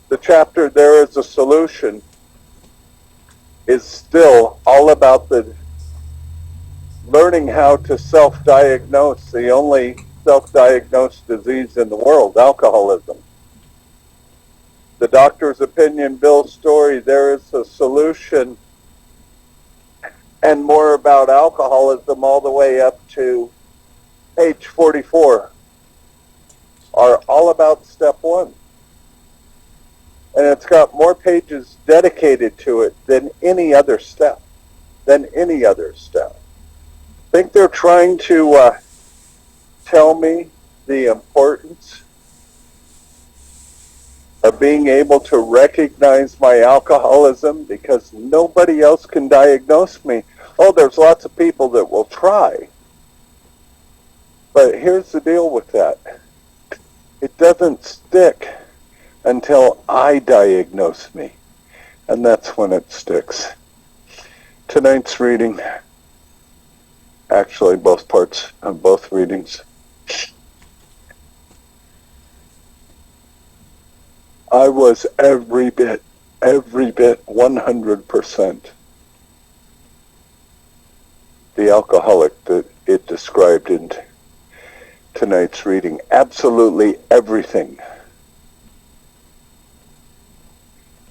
the chapter, There is a Solution, is still all about the learning how to self-diagnose the only self-diagnosed disease in the world, alcoholism. The Doctor's Opinion, Bill's Story, There is a Solution, and more about alcoholism all the way up to page 44 are all about step 1. And it's got more pages dedicated to it than any other step. I think they're trying to tell me the importance of being able to recognize my alcoholism, because nobody else can diagnose me. Oh, there's lots of people that will try. But here's the deal with that. It doesn't stick until I diagnose me. And that's when it sticks. Tonight's reading, actually both parts of both readings, I was every bit, 100% the alcoholic that it described in tonight's reading. Absolutely everything.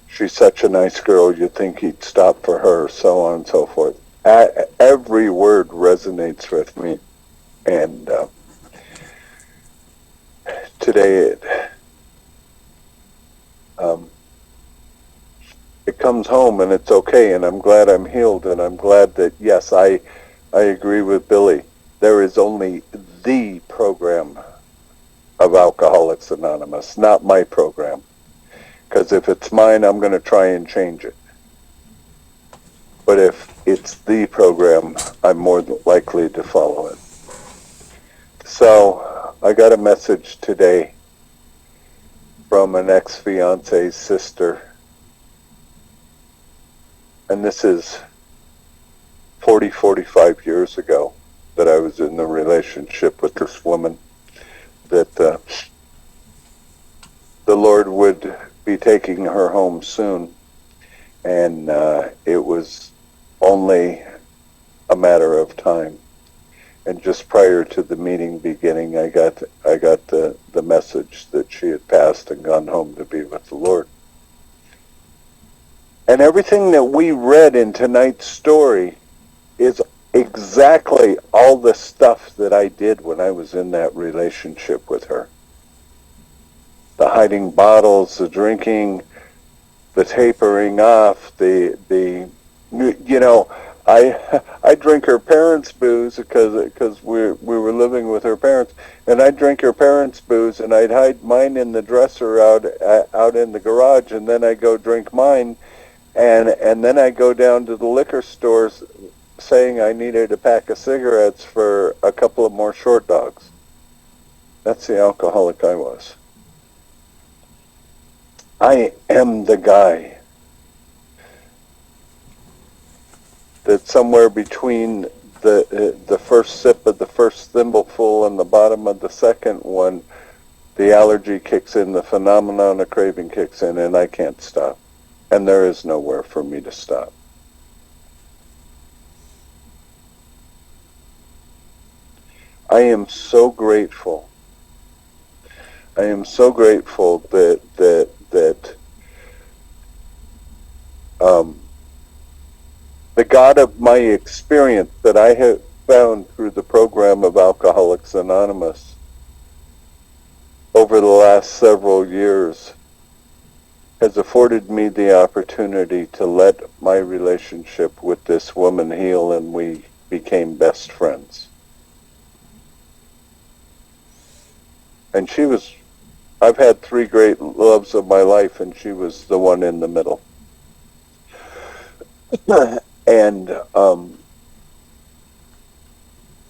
She's such a nice girl, you'd think he'd stop for her, so on and so forth. Every word resonates with me. And today it comes home, and it's okay, and I'm glad I'm healed, and I'm glad that, yes, I agree with Billy. There is only the program of Alcoholics Anonymous, not my program. Because if it's mine, I'm going to try and change it. But if it's the program, I'm more likely to follow it. So I got a message today from an ex-fiance's sister. And this is 45 years ago that I was in the relationship with this woman, that the Lord would be taking her home soon. And it was only a matter of time. And just prior to the meeting beginning, I got the message that she had passed and gone home to be with the Lord. And everything that we read in tonight's story is exactly all the stuff that I did when I was in that relationship with her. The hiding bottles, the drinking, the tapering off, I drink her parents' booze because we were living with her parents, and I'd drink her parents' booze, and I'd hide mine in the dresser out in the garage, and then I'd go drink mine, and then I'd go down to the liquor stores saying I needed a pack of cigarettes for a couple of more short dogs. That's the alcoholic I was. I am the guy that somewhere between the first sip of the first thimbleful and the bottom of the second one, the allergy kicks in, the phenomenon of craving kicks in, and I can't stop. And there is nowhere for me to stop. I am so grateful. I am so grateful that the God of my experience that I have found through the program of Alcoholics Anonymous over the last several years has afforded me the opportunity to let my relationship with this woman heal, and we became best friends. And I've had 3 great loves of my life, and she was the one in the middle. And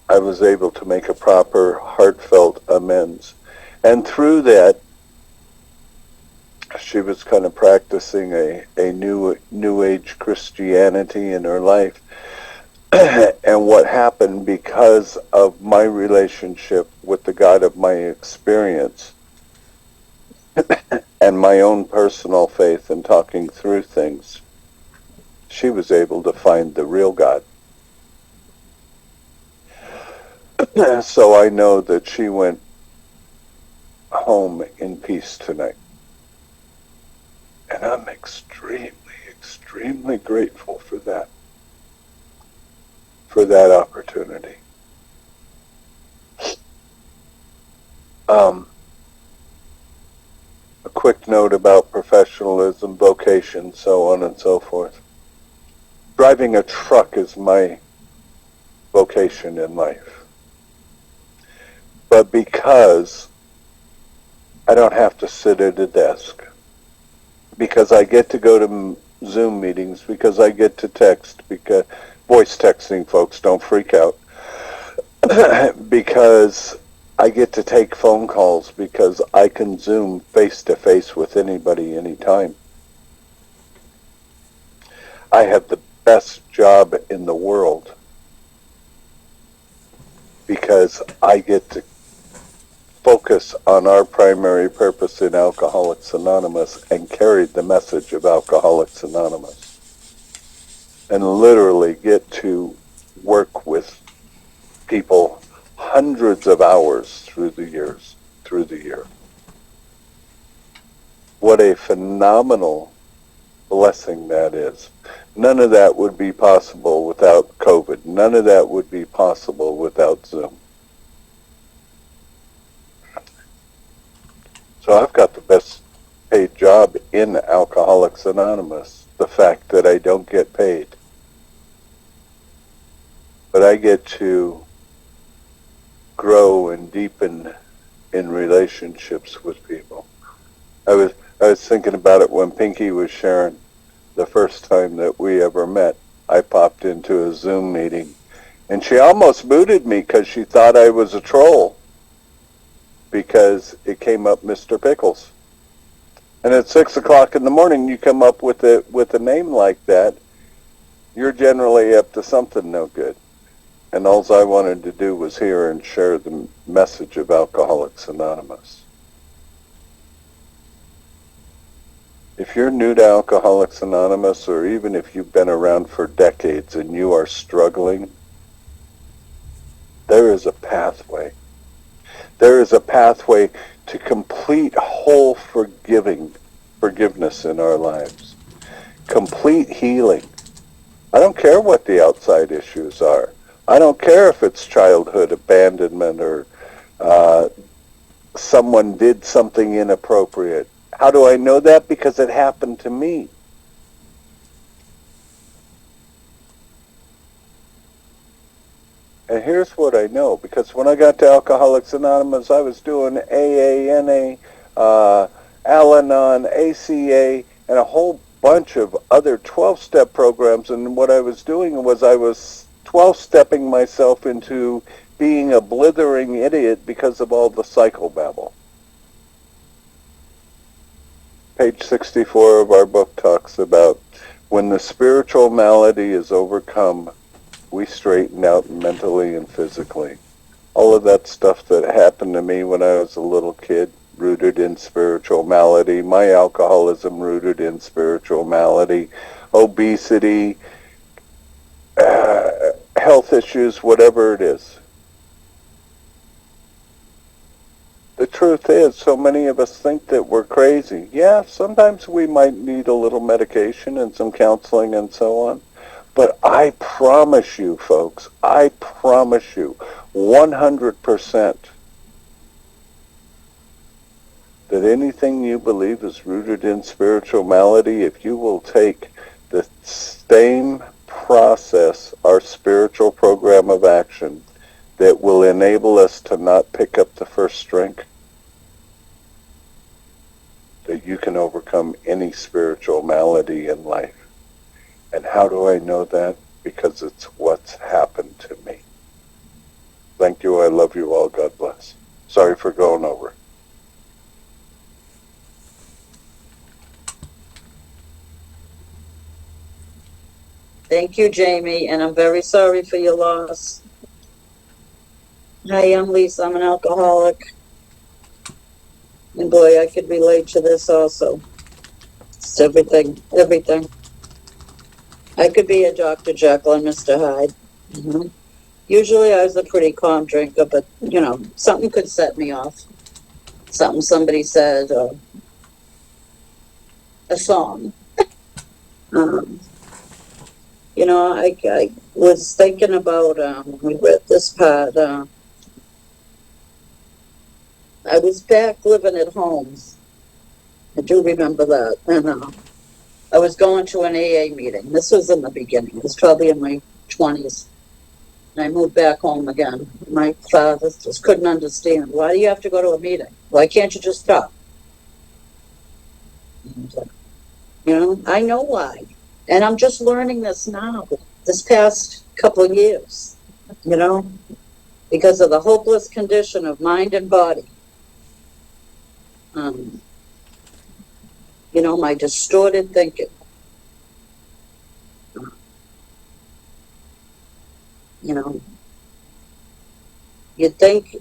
I was able to make a proper, heartfelt amends. And through that, she was kind of practicing a new age Christianity in her life. And what happened because of my relationship with the God of my experience and my own personal faith in talking through things, she was able to find the real God. So I know that she went home in peace tonight. And I'm extremely, extremely grateful for that opportunity. A quick note about professionalism, vocation, so on and so forth. Driving a truck is my vocation in life. But because I don't have to sit at a desk, because I get to go to Zoom meetings, because I get to text, because voice texting, folks, don't freak out, because I get to take phone calls, because I can Zoom face-to-face with anybody anytime. I have the best job in the world because I get to focus on our primary purpose in Alcoholics Anonymous and carry the message of Alcoholics Anonymous, and literally get to work with people hundreds of hours through the year. What a phenomenal blessing that is. None of that would be possible without COVID. None of that would be possible without Zoom. So I've got the best paid job in Alcoholics Anonymous. The fact that I don't get paid. But I get to grow and deepen in relationships with people. I was thinking about it when Pinky was sharing the first time that we ever met. I popped into a Zoom meeting, and she almost booted me because she thought I was a troll because it came up Mr. Pickles. And at 6 o'clock in the morning, you come up with a name like that, you're generally up to something no good. And all I wanted to do was hear and share the message of Alcoholics Anonymous. If you're new to Alcoholics Anonymous, or even if you've been around for decades and you are struggling, there is a pathway. There is a pathway to complete whole forgiveness in our lives. Complete healing. I don't care what the outside issues are. I don't care if it's childhood abandonment or someone did something inappropriate. How do I know that? Because it happened to me. And here's what I know, because when I got to Alcoholics Anonymous, I was doing AA, NA, Al-Anon, ACA, and a whole bunch of other 12-step programs. And what I was doing was I was 12-stepping myself into being a blithering idiot because of all the psychobabble. Page 64 of our book talks about when the spiritual malady is overcome, we straightened out mentally and physically. All of that stuff that happened to me when I was a little kid, rooted in spiritual malady, my alcoholism rooted in spiritual malady, obesity, health issues, whatever it is. The truth is, so many of us think that we're crazy. Yeah, sometimes we might need a little medication and some counseling and so on. But I promise you, folks, I promise you, 100%, that anything you believe is rooted in spiritual malady, if you will take the same process, our spiritual program of action, that will enable us to not pick up the first drink, that you can overcome any spiritual malady in life. And how do I know that? Because it's what's happened to me. Thank you. I love you all. God bless. Sorry for going over. Thank you, Jamie, and I'm very sorry for your loss. Hi, I'm Lisa. I'm an alcoholic. And boy, I could relate to this also. It's everything. I could be a Dr. Jekyll and Mr. Hyde. Mm-hmm. Usually I was a pretty calm drinker, but, you know, something could set me off. Something somebody said, or a song. You know, I was thinking about, we read this part, I was back living at home. I do remember that. And I was going to an AA meeting. This was in the beginning. It was probably in my 20s. And I moved back home again. My father just couldn't understand. Why do you have to go to a meeting? Why can't you just stop? And, you know, I know why. And I'm just learning this now, this past couple of years, you know, because of the hopeless condition of mind and body. You know, my distorted thinking. You know, you'd think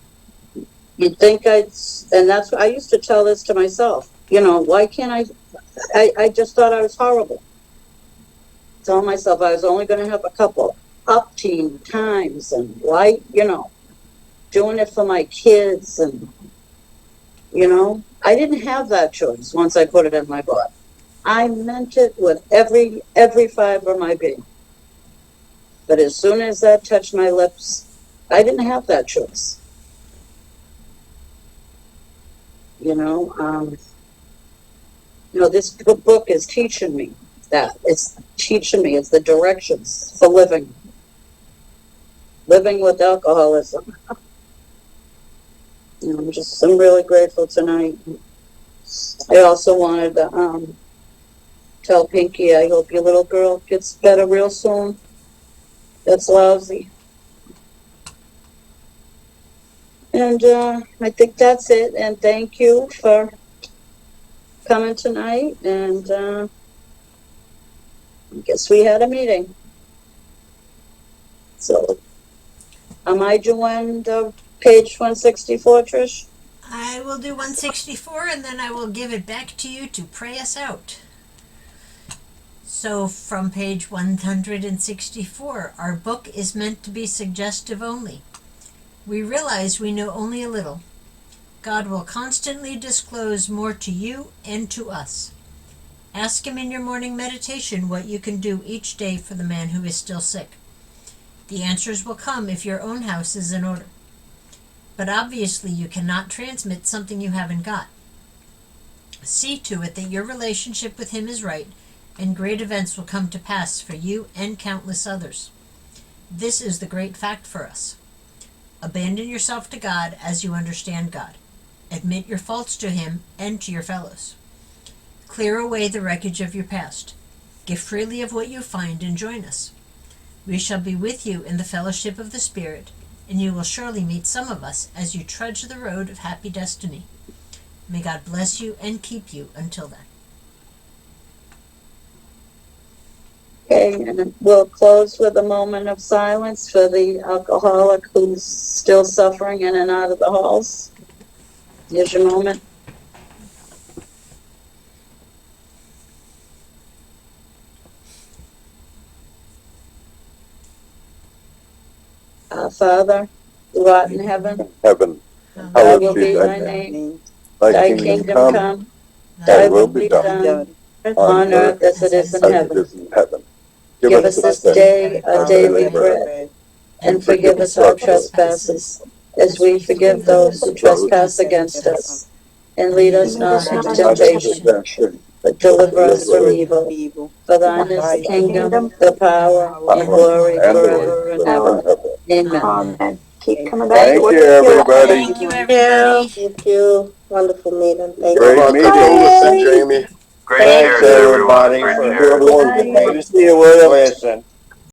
and that's what I used to tell this to myself, you know, why can't I just thought I was horrible. Telling myself I was only going to have a couple up-teen times, and why, you know, doing it for my kids, and, you know, I didn't have that choice once I put it in my body. I meant it with every fiber of my being. But as soon as that touched my lips, I didn't have that choice. You know, this book is teaching me that. It's teaching me, it's the directions for living with alcoholism. You know, I'm really grateful tonight. I also wanted to tell Pinky, I hope your little girl gets better real soon. That's lousy. And I think that's it. And thank you for coming tonight. And I guess we had a meeting. So, am I doing the page 164, Trish? I will do 164, and then I will give it back to you to pray us out. So from page 164, our book is meant to be suggestive only. We realize we know only a little. God will constantly disclose more to you and to us. Ask Him in your morning meditation what you can do each day for the man who is still sick. The answers will come if your own house is in order. But obviously you cannot transmit something you haven't got. See to it that your relationship with Him is right, and great events will come to pass for you and countless others. This is the great fact for us. Abandon yourself to God as you understand God. Admit your faults to Him and to your fellows. Clear away the wreckage of your past. Give freely of what you find and join us. We shall be with you in the fellowship of the Spirit, and you will surely meet some of us as you trudge the road of happy destiny. May God bless you and keep you until then. Okay, and we'll close with a moment of silence for the alcoholic who's still suffering in and out of the halls. Here's your moment. Our Father, who art in heaven, Heaven, hallowed hallowed be be thy thy name. name. Thy kingdom come, thy will be done on earth as it is in as it heaven. is in heaven. Give us this day our daily bread, and forgive us our trespasses, as we forgive those who trespass against us. And lead us not into temptation, but deliver us from evil. For thine is the kingdom, the power, and glory forever and ever. Amen. Amen. Keep coming back. Thank you, everybody. Thank you, everybody. Thank you. Wonderful meeting. Thank Great How about meeting. Listen, Jamie? Great Thanks, shares, everyone. everybody, Great for shares. everyone. Good to see you, William. Listen.